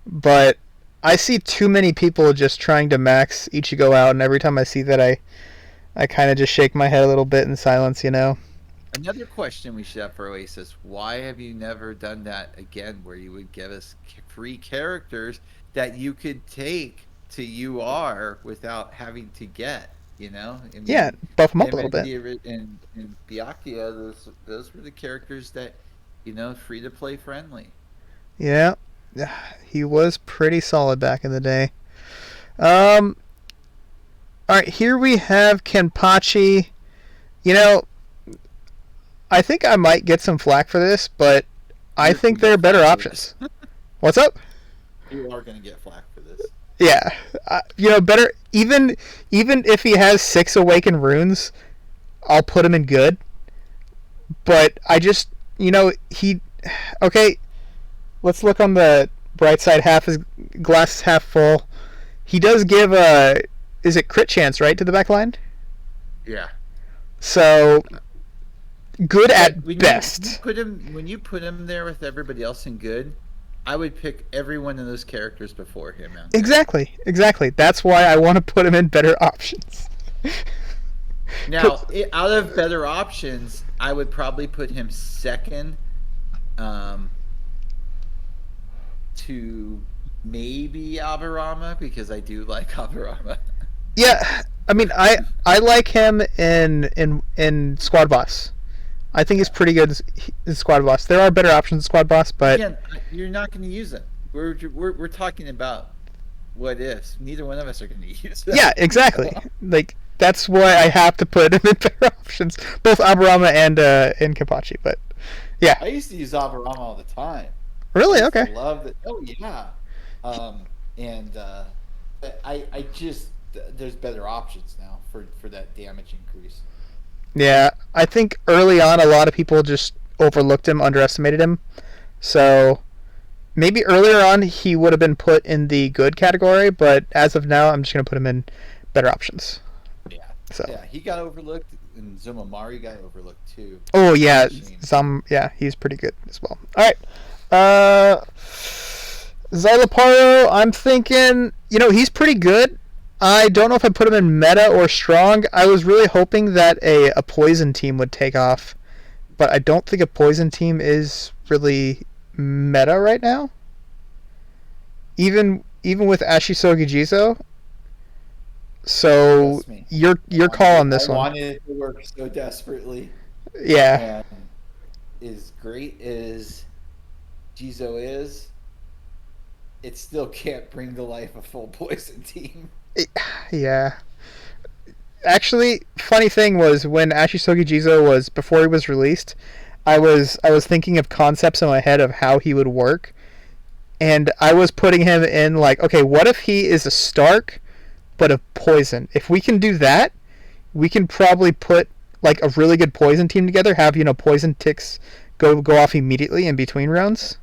but I see too many people just trying to max Ichigo out, and every time I see that, I kind of just shake my head a little bit in silence, you know. Another question we should have for Oasis: why have you never done that again, where you would give us free characters that you could take to UR without having to get? You know, I mean, yeah, buff them up a little bit. And Byakuya, those were the characters that, free to play friendly. Yeah, he was pretty solid back in the day. All right, here we have Kenpachi. You know, I think I might get some flack for this, but I think there are better options. What's up? You are going to get flack for this. Yeah, better. Even if he has 6 awakened runes, I'll put him in good. But I just, okay. Let's look on the bright side. Half his glass is half full. He does give is it crit chance, right, to the back line? Yeah. So good at best. When you put him there with everybody else in good, I would pick every one of those characters before him. Exactly. That's why I want to put him in better options. Now, out of better options, I would probably put him second to maybe Aburama, because I do like Aburama. Yeah, I mean, I like him in Squad Boss. I think he's pretty good in Squad Boss. There are better options in Squad Boss, but again, you're not going to use it. We're talking about what ifs. Neither one of us are going to use it. Yeah, exactly. Like, that's why I have to put him in better options, both Aburama and Kenpachi. But yeah, I used to use Aburama all the time. Really? Okay. I love it. Oh yeah. I there's better options now for that damage increase. Yeah, I think early on a lot of people just overlooked him, underestimated him. So maybe earlier on he would have been put in the good category, but as of now, I'm just gonna put him in better options. Yeah, So. yeah, he got overlooked, and Zomamari got overlooked too. Oh yeah, Shame. he's pretty good as well. All right, Xyloparo, I'm thinking, he's pretty good. I don't know if I put him in meta or strong. I was really hoping that a poison team would take off, but I don't think a poison team is really meta right now. Even with Ashisogi Jizo. So Trust me. your call on this I one. wanted it to work so desperately. Yeah. And as great as Jizo is, it still can't bring to life a full poison team. Yeah. Actually, funny thing was when Ashisogi Jizo was before he was released, I was thinking of concepts in my head of how he would work, and I was putting him in like, okay, what if he is a Stark, but a poison? If we can do that, we can probably put like a really good poison team together. Have poison ticks go off immediately in between rounds,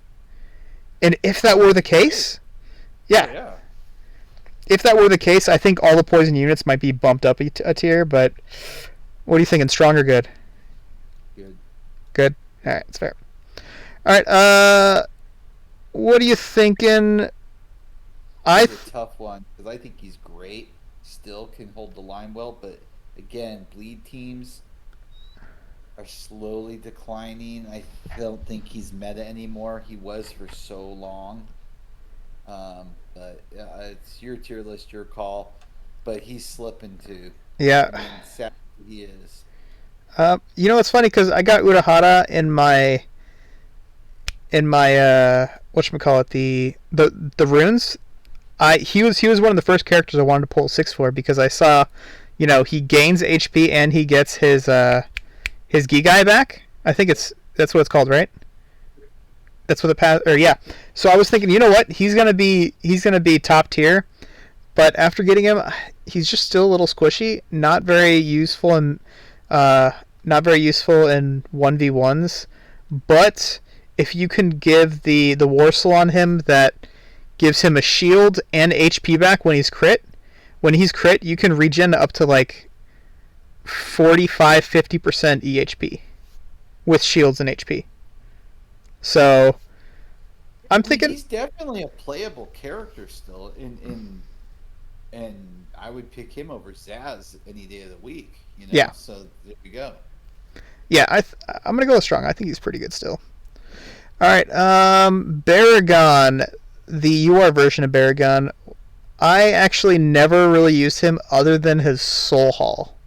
and if that were the case, yeah. Oh, yeah. If that were the case, I think all the poison units might be bumped up a tier, but what are you thinking? Strong or good? Good. Good? Alright, that's fair. Alright, what are you thinking? It's a tough one, because I think he's great. Still can hold the line well, but again, bleed teams are slowly declining. I don't think he's meta anymore. He was for so long. But it's your tier list, your call. But he's slipping too. Yeah. I mean, sadly he is. It's funny because I got Urahara in my whatchamacallit, the runes. He was one of the first characters I wanted to pull 6 for because I saw, he gains HP and he gets his Gigai back. I think that's what it's called, right? That's what yeah. So I was thinking, you know what? He's gonna be top tier, but after getting him, he's just still a little squishy. Not very useful in 1v1s. But if you can give the Warsaw on him that gives him a shield and HP back when he's crit, you can regen up to like 45-50% EHP with shields and HP. So I'm thinking he's definitely a playable character still, and I would pick him over Zaz any day of the week. Yeah. So there we go. Yeah, I'm gonna go strong. I think he's pretty good still. All right, Baragon, the UR version of Baragon. I actually never really used him other than his Soul Hall.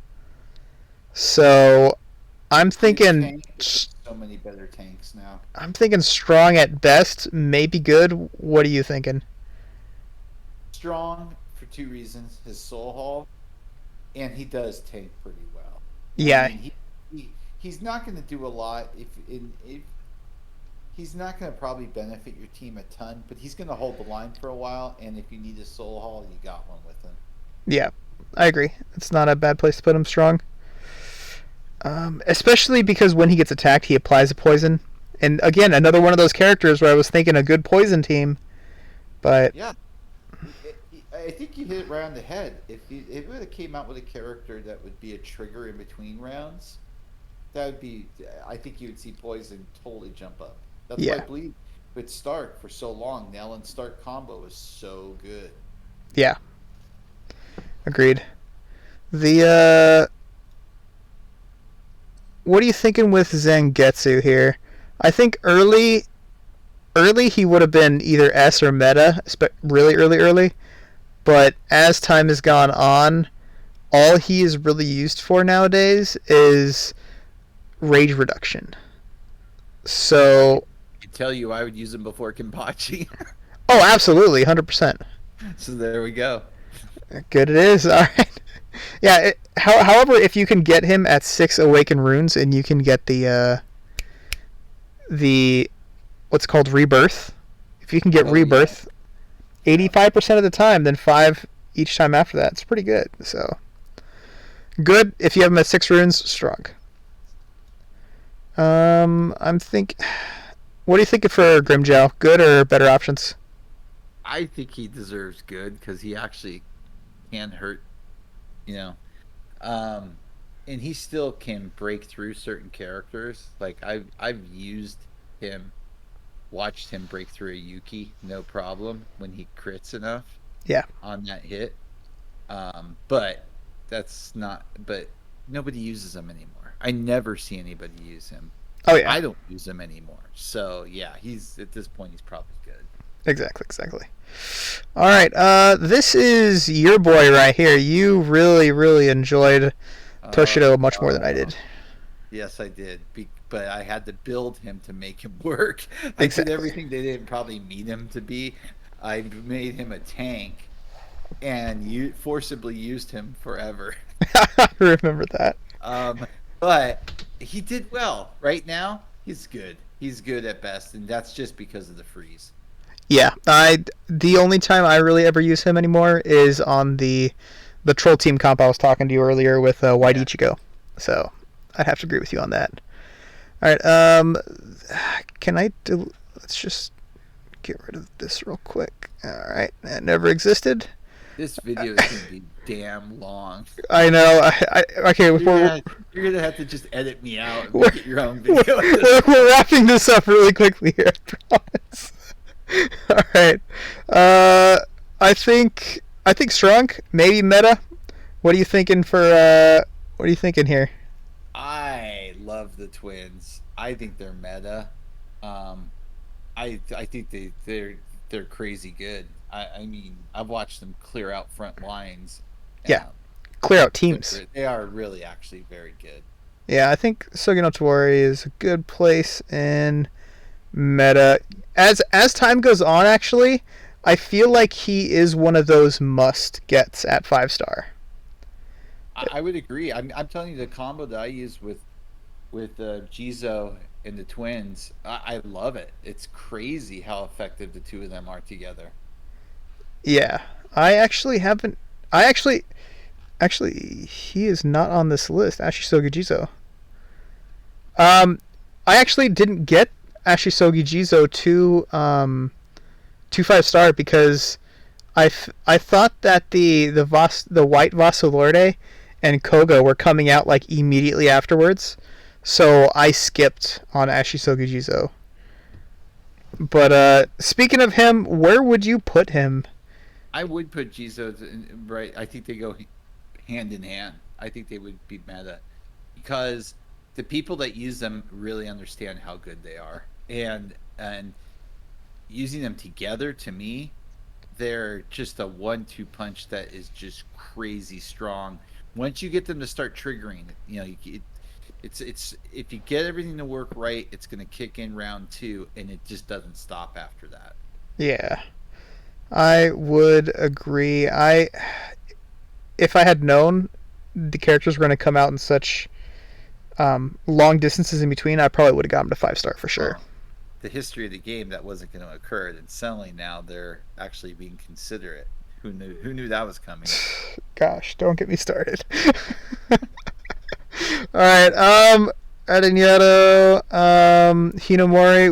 So I'm thinking so many better tanks now. I'm thinking strong at best, maybe good. What are you thinking? Strong for 2 reasons: his Soul Hall, and he does tank pretty well. Yeah. I mean, he's not going to do a lot if he's not going to probably benefit your team a ton, but he's going to hold the line for a while. And if you need a Soul Hall, you got one with him. Yeah, I agree. It's not a bad place to put him strong. Especially because when he gets attacked, he applies a poison. And again, another one of those characters where I was thinking a good poison team, but yeah, I think you hit it right on the head. If it would have came out with a character that would be a trigger in between rounds, that would be. I think you would see poison totally jump up. That's why bleed with Stark for so long. Nell and Stark combo is so good. Yeah, agreed. The what are you thinking with Zangetsu here? I think early he would have been either S or meta, really early. But as time has gone on, all he is really used for nowadays is rage reduction. So I tell you, I would use him before Kenpachi. Oh, absolutely, 100%. So there we go. Good it is. All right. Yeah. However, if you can get him at 6 Awaken Runes and you can get the what's called Rebirth, if you can get Rebirth 85% of the time, then 5 each time after that. It's pretty good. So good if you have him at 6 runes. Strong. I'm think. What are you thinking for Grimjow? Good or better options? I think he deserves good because he actually can hurt, you know. Um, and he still can break through certain characters. Like I've used him, watched him break through a Yuki, no problem when he crits enough Yeah. on that hit. But that's not. But nobody uses him anymore. I never see anybody use him. Oh yeah. I don't use him anymore. So yeah, he's at this point he's probably good. Exactly. Exactly. All right. This is your boy right here. You really, really enjoyed Toshido much more than I did. Yes, I did. But I had to build him to make him work. I did Exactly. everything they didn't probably need him to be. I made him a tank and you forcibly used him forever. I remember that. But he did well. Right now, he's good. He's good at best, and that's just because of the freeze. Yeah. The only time I really ever use him anymore is on the troll team comp I was talking to you earlier with White Yeah. Ichigo. So I'd have to agree with you on that. All right. Can I do? Let's just get rid of this real quick. All right. That never existed. This video is going to be damn long. I know. Okay. You're gonna have to just edit me out and make it your own video. We're wrapping this up really quickly here. I promise. All right. I think strong. Maybe meta. What are you thinking for? What are you thinking here? I love the twins. I think they're meta. Um, I think they're crazy good. I mean, I've watched them clear out front lines. Yeah. Um, Clear out teams. they are really actually very good. Yeah, I think Sugino Tawari is a good place in meta. As time goes on, actually, I feel like he is one of those must gets at 5 star. I would agree. I'm telling you the combo that I use with Jizo and the twins. I love it. It's crazy how effective the two of them are together. Yeah, I actually haven't. Actually, he is not on this list. Ashisogi Jizo. Um, I actually didn't get Ashisogi Jizo to 5 star because I thought that the white Vasalorde and Koga were coming out like immediately afterwards, so I skipped on Ashisogi Jizo. But speaking of him, where would you put him? I would put Jizo right. I think they go hand in hand. I think they would be meta because the people that use them really understand how good they are, and using them together to me, they're just a 1-2 punch that is just crazy strong. Once you get them to start triggering, it's if you get everything to work right, it's going to kick in round 2, and it just doesn't stop after that. Yeah, I would agree. If I had known the characters were going to come out in such long distances in between, I probably would have got them to 5 star for sure. Well, the history of the game, that wasn't going to occur, and suddenly now they're actually being considerate. Who knew? Who knew that was coming? Gosh, don't get me started. All right, Adenyato, Hinomori.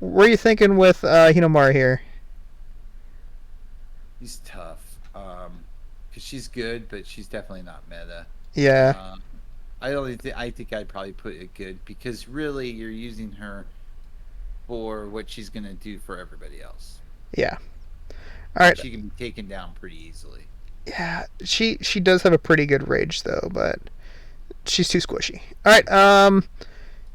Where are you thinking with Hinomori here? He's tough. Because she's good, but she's definitely not meta. Yeah, Um, I think I'd probably put it good because really you're using her for what she's gonna do for everybody else. yeah. All right, She can be taken down pretty easily. yeah. She does have a pretty good rage though, but she's too squishy. All right,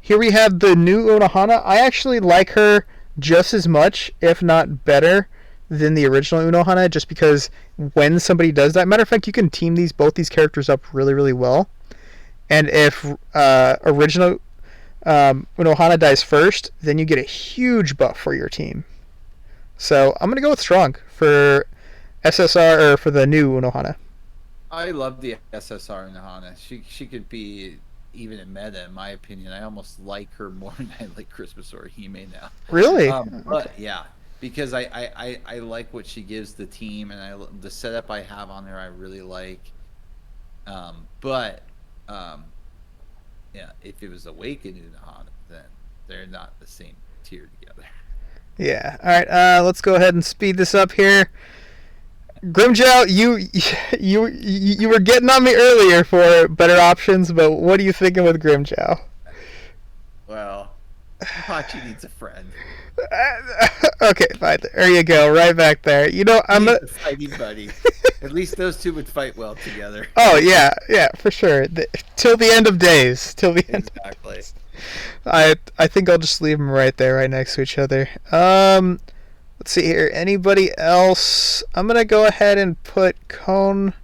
here we have the new Unohana. I actually like her just as much, if not better, than the original Unohana, just because when somebody does that, matter of fact, you can team both these characters up really, really well. And if original Unohana dies first, then you get a huge buff for your team. So I'm gonna go with strong for SSR or for the new Unohana. I love the SSR in Hana. She could be even in meta in my opinion. I almost like her more than I like Christmas or Hime now. Really? But yeah, because I like what she gives the team, and the setup I have on her I really like. But yeah, if it was Awakened Unohana, then they're not the same tier together. Yeah. All right. Let's go ahead and speed this up here. Grimjow, you were getting on me earlier for better options, but what are you thinking with Grimjow? Well, Hachi needs a friend. Okay, fine. There you go, right back there. You know, He I'm needs a. a fighting buddy. At least those two would fight well together. Oh yeah, yeah, for sure. Till the end of days. Till the end. Exactly. I think I'll just leave them right there, right next to each other. Let's see here. Anybody else? I'm gonna go ahead and put Cone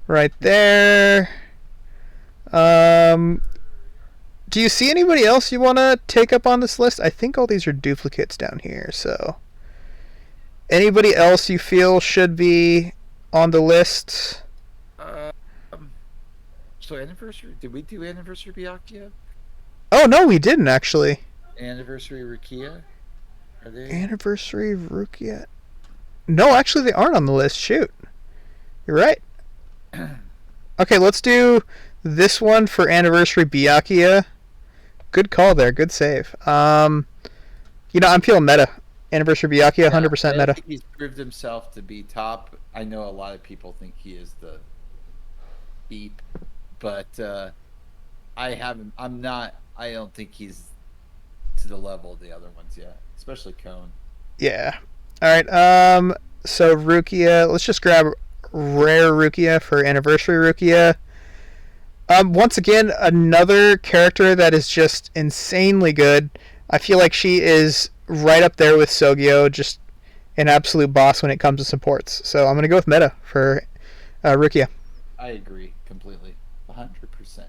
right there. Um, do you see anybody else you want to take up on this list? I think all these are duplicates down here. So, anybody else you feel should be on the list? Um, so anniversary? Did we do anniversary Byakuya? Oh no, we didn't actually. Anniversary Rukia? Are they? Anniversary Rukia. No, actually, they aren't on the list. Shoot, you're right. Okay, let's do this one for anniversary Byakuya. Good call there. Good save. I'm feeling meta. Anniversary Byakuya, 100% I meta. think he's proved himself to be top. I know a lot of people think he is the beep, but I haven't. I'm not. I don't think he's to the level of the other ones yet, especially Cone. Yeah. All right. So Rukia. Let's just grab rare Rukia for anniversary Rukia. Once again, another character that is just insanely good. I feel like she is right up there with Sogyo, just an absolute boss when it comes to supports. So I'm gonna go with meta for Rukia. I agree completely, 100%.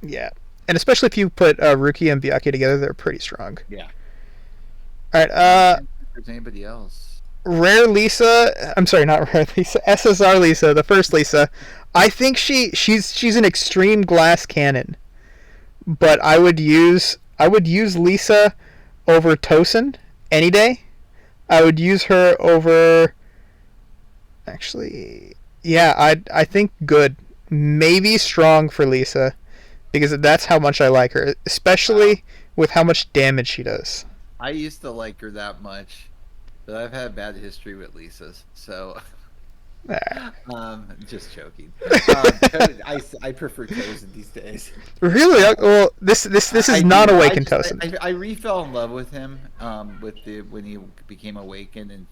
Yeah, and especially if you put Rukia and Byakuya together, they're pretty strong. Yeah. All right. If there's anybody else? Rare Lisa. I'm sorry, not Rare Lisa. SSR Lisa, the first Lisa. I think she's an extreme glass cannon, but I would use Lisa over Tosin any day. I would use her over. Actually, yeah, I think good, maybe strong for Lisa, because that's how much I like her, especially with how much damage she does. I used to like her that much, but I've had a bad history with Lisa's, so just joking. I prefer Tozen these days. Really? Well, this is not Awakened Tosin. I re-fell in love with him when he became Awakened and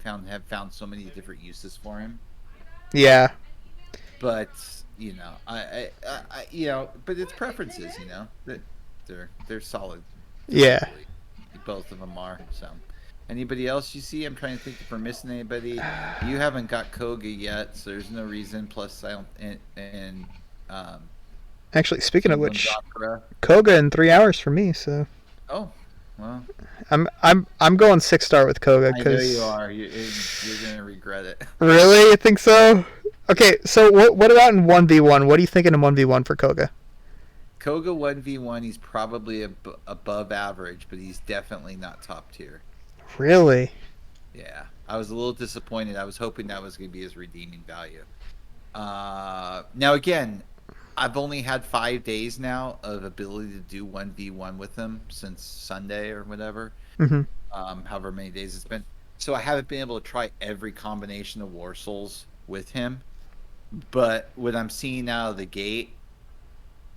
found so many different uses for him. Yeah. But I but it's preferences. That they're solid. Yeah. Both of them are. So, anybody else you see? I'm trying to think if we're missing anybody. You haven't got Koga yet, so there's no reason. Plus, I don't. And Actually, speaking of which, Sakura. Koga in 3 hours for me. So. Oh, well. I'm going 6-star with Koga I know you are. You're gonna regret it. Really, you think so? Okay, so what about in 1v1? What are you thinking in 1v1 for Koga? Koga 1v1, he's probably above average, but he's definitely not top tier. Really? Yeah, I was a little disappointed. I was hoping that was going to be his redeeming value. Now again, I've only had 5 days now of ability to do 1v1 with him since Sunday or whatever. Mm-hmm. However many days it's been. So I haven't been able to try every combination of War Souls with him. But what I'm seeing out of the gate,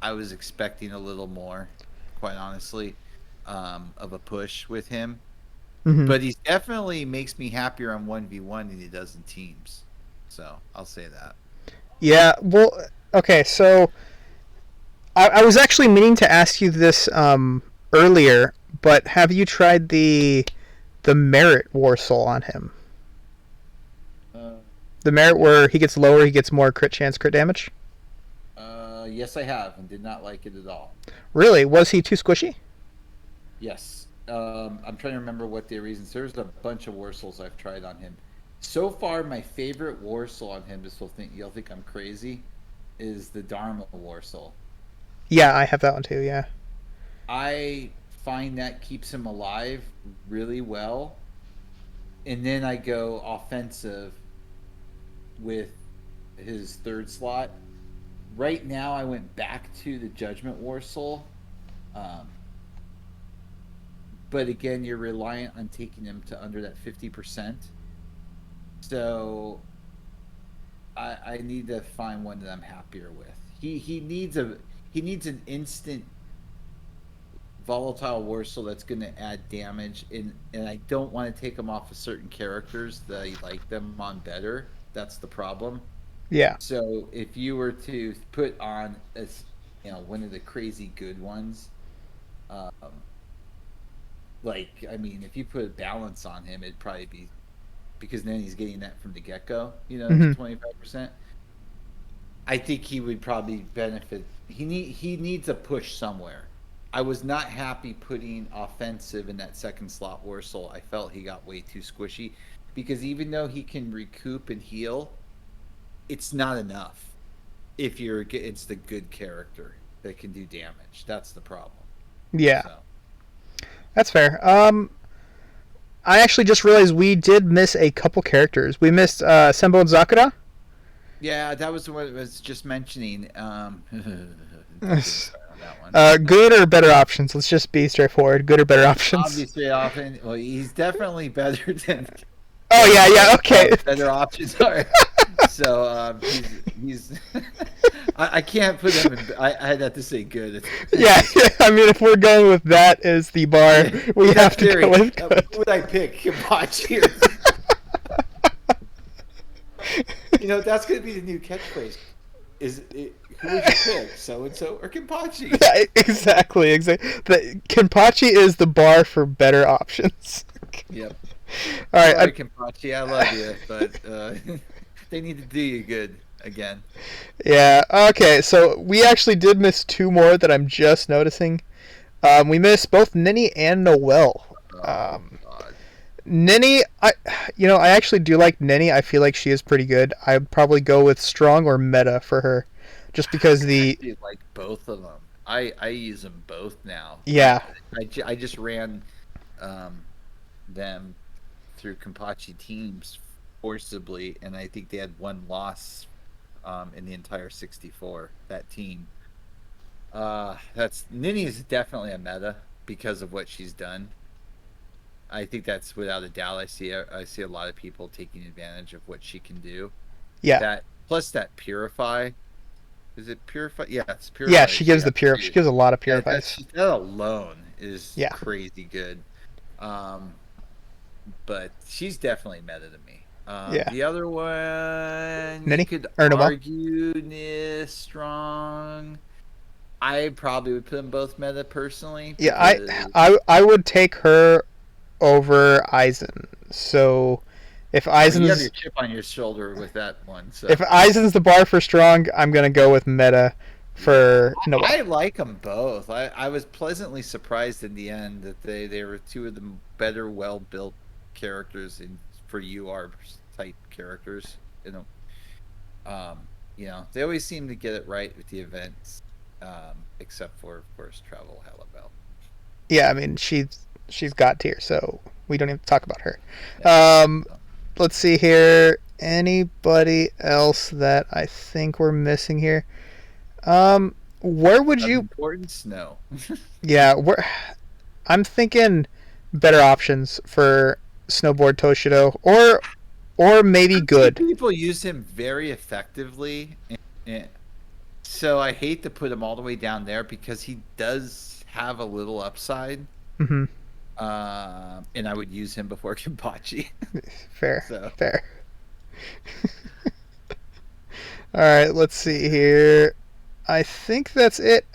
I was expecting a little more, quite honestly, of a push with him. Mm-hmm. But he definitely makes me happier on 1v1 than he does in teams. So I'll say that. Yeah, well, okay, so I was actually meaning to ask you this earlier, but have you tried the merit War Soul on him? The merit where he gets lower, he gets more crit chance, crit damage? Yes, I have, and did not like it at all. Really? Was he too squishy? Yes. I'm trying to remember what the reasons. There's a bunch of War Souls I've tried on him. So far, my favorite War Soul on him, you'll think I'm crazy, is the Dharma War Soul. Yeah, I have that one too, yeah. I find that keeps him alive really well. and then I go offensive with his third slot. Right now, I went back to the Judgment War Soul, um, but again, you're reliant on taking him to under that 50%. So I need to find one that I'm happier with. He needs an instant volatile Warsaw that's going to add damage, and I don't want to take him off of certain characters that I like them on better. That's the problem. Yeah. So if you were to put on one of the crazy good ones, um, like I mean, if you put balance on him, it'd probably be because then he's getting that from the get go. Hmm. 25%. I think he would probably benefit. He needs a push somewhere. I was not happy putting offensive in that second slot Warsaw. I felt he got way too squishy because even though he can recoup and heal, it's not enough. If it's the good character that can do damage. That's the problem. Yeah, So that's fair. I actually just realized we did miss a couple characters. We missed Senbon Zakura. yeah, that was what I was just mentioning. Don't get me started on that one. Good or better options? Let's just be straightforward. Good or better options? Obviously, often, well, he's definitely better Oh than yeah, what yeah. Okay. better options are. So he's I can't put him in. I'd have to say good. Yeah, yeah. I mean, if we're going with that as the bar, Yeah, we have that's to go theory. with good. Who would I pick? Hibachi or that's going to be the new catchphrase. Who would you pick? So and so or Kimpachi? Yeah, exactly, exactly. The Kenpachi is the bar for better options. Yep. All right. Sorry, Kimpachi, I love you, but they need to do you good again. Yeah. Okay. So we actually did miss two more that I'm just noticing. We missed both Ninny and Noelle. Oh Um, God. Ninny, I actually do like Ninny. I feel like she is pretty good. I'd probably go with strong or meta for her, just because I the actually like both of them. I use them both now. yeah, I just ran um, them through Kimpachi teams forcibly, and I think they had one loss in the entire 64. That team. That's Ninny is definitely a meta because of what she's done. I think that's without a doubt. I see a lot of people taking advantage of what she can do. yeah, That plus that purify. Is it purify? Yeah, it's yeah. purify. She gives the pure. She gives a lot of purifies. That alone is Yeah, crazy good. Um, but she's definitely meta to me. yeah. The other one you Ninny could or Noelle? argue is strong. I probably would put them both meta personally Yeah, because I would take her over Eisen. So if you have your Eisen's chip on your shoulder with that one. So if Eisen's the bar for strong, I'm gonna go with meta yeah, for Noelle. I like them both. I was pleasantly surprised in the end that they were two of the better, well built characters for UR type characters. They always seem to get it right with the events, except for of course Travel Halibel. Yeah, I mean she's got tier, so we don't even talk about her. Yeah. So, Let's see here. Anybody else that I think we're missing here? Where would of you? importance? No. Yeah, where? I'm thinking better options for Snowboard Toshido, or maybe good. People use him very effectively, and so I hate to put him all the way down there because he does have a little upside. Hmm. And I would use him before Kimpachi. Fair, So fair. All right, let's see here. I think that's it.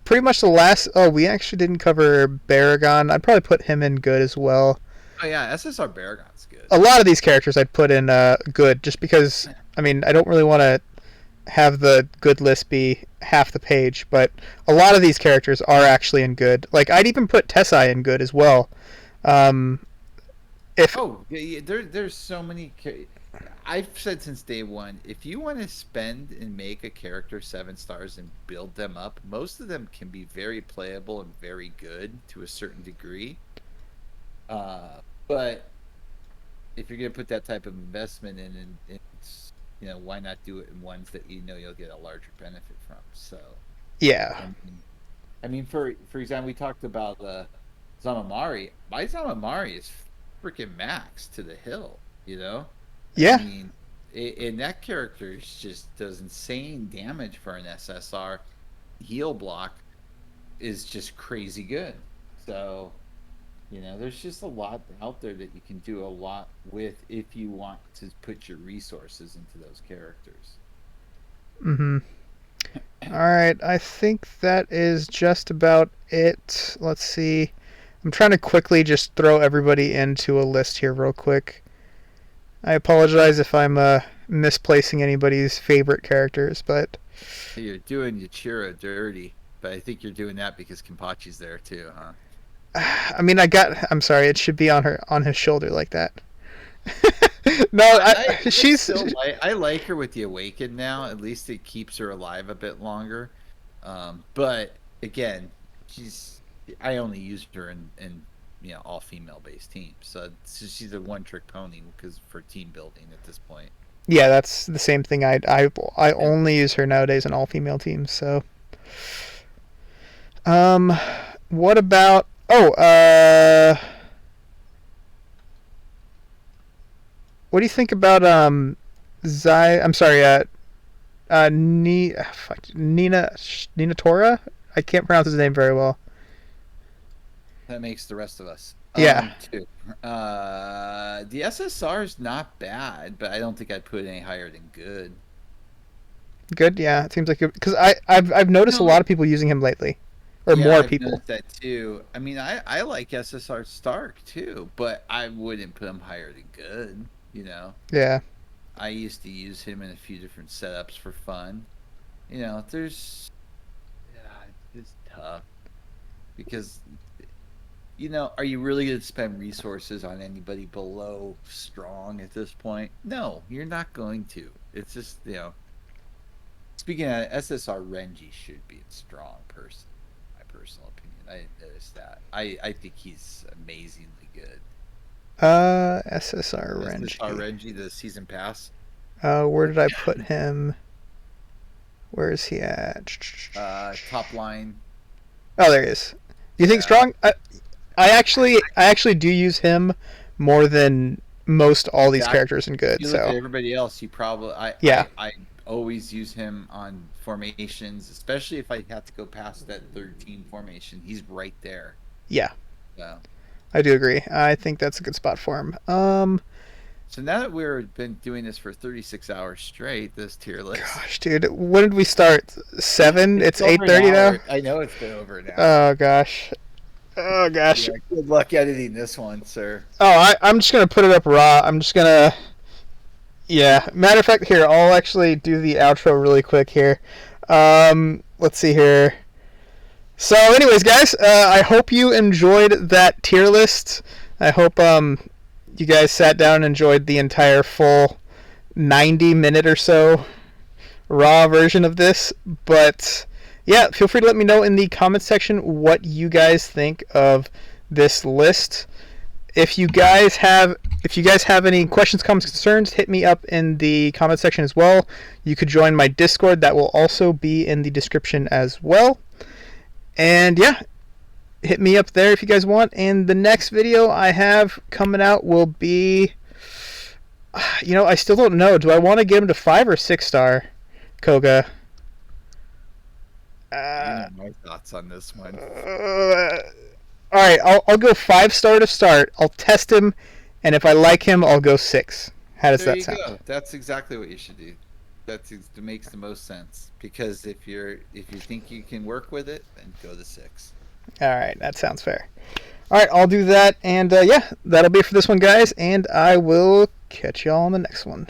Pretty much the last. Oh, we actually didn't cover Baragon. I'd probably put him in good as well. oh yeah, SSR Baragon's good. A lot of these characters I'd put in good, just because. I mean, I don't really want to have the good list be half the page, but a lot of these characters are actually in good. Like I'd even put Tessai in good as well. Um, if There's so many. I've said since day one, if you want to spend and make a character 7 stars and build them up, most of them can be very playable and very good to a certain degree. But if you're gonna put that type of investment in, and it's, why not do it in ones that you'll get a larger benefit from? So, Yeah. I mean, for example, we talked about Zamamari. My Zamamari is freaking max to the hill. You know, I Yeah. mean, and that character just does insane damage for an SSR. Heal block is just crazy good. So, there's just a lot out there that you can do a lot with if you want to put your resources into those characters. Mm-hmm. All right. I think that is just about it. Let's see. I'm trying to quickly just throw everybody into a list here real quick. I apologize if I'm misplacing anybody's favorite characters, but You're doing Yachiro dirty, but I think you're doing that because Kenpachi's there too, huh? I mean, I'm sorry. It should be on his shoulder like that. No, I like her with the Awakened now. At least it keeps her alive a bit longer. But again, I only used her in all female based teams, so she's a one trick pony because for team building at this point. Yeah, that's the same thing. I Yeah. only use her nowadays in all female teams. So, um, what about? What do you think about I'm sorry, Nina Tora. I can't pronounce his name very well. That makes the rest of us. Yeah, Too. The SSR is not bad, but I don't think I'd put it any higher than good. good. Yeah, it seems like because I've noticed a lot of people using him lately, or Yeah, more I've people. noticed that too. I mean, I like SSR Stark too, but I wouldn't put him higher than good. Yeah. I used to use him in a few different setups for fun. There's, yeah, it's tough because are you really going to spend resources on anybody below strong at this point? No, you're not going to. It's just, speaking of SSR, Renji should be a strong person, my personal opinion. I noticed that. I think he's amazingly good. SSR SSR Renji. Renji, the season pass. Where did I put him? Where is he at? Top line. Oh, there he is. Do you think Yeah. strong? I actually do use him more than most all these Exactly. characters in If good. you look at So everybody else, you probably yeah, I always use him on formations, especially if I have to go past that third team formation. He's right there. yeah, So I do agree. I think that's a good spot for him. so now that we've been doing this for 36 hours straight, this tier list. Gosh, dude, when did we start? 7. It's Over an 8:30 now. hour. I know it's been over an hour. Oh gosh. Oh gosh. Yeah, good luck editing this one, sir. Oh, I'm just gonna put it up raw. I'm just gonna. Yeah. Matter of fact, here I'll actually do the outro really quick here. Let's see here. So, anyways, guys, I hope you enjoyed that tier list. I hope you guys sat down and enjoyed the entire full 90-minute or so raw version of this. But yeah, feel free to let me know in the comments section what you guys think of this list. If you guys have any questions, comments, concerns, hit me up in the comment section as well. You could join my Discord. That will also be in the description as well. And yeah, hit me up there if you guys want. And the next video I have coming out will be, I still don't know. Do I want to get him to 5 or 6 star, Koga? My thoughts on this one. All right, I'll go 5 star to start. I'll test him, and if I like him, I'll go 6. How does There that you sound? go. That's exactly what you should do. That makes the most sense because if you think you can work with it, then go to 6. All right, that sounds fair. All right, I'll do that, and yeah, that'll be it for this one, guys, and I will catch y'all on the next one.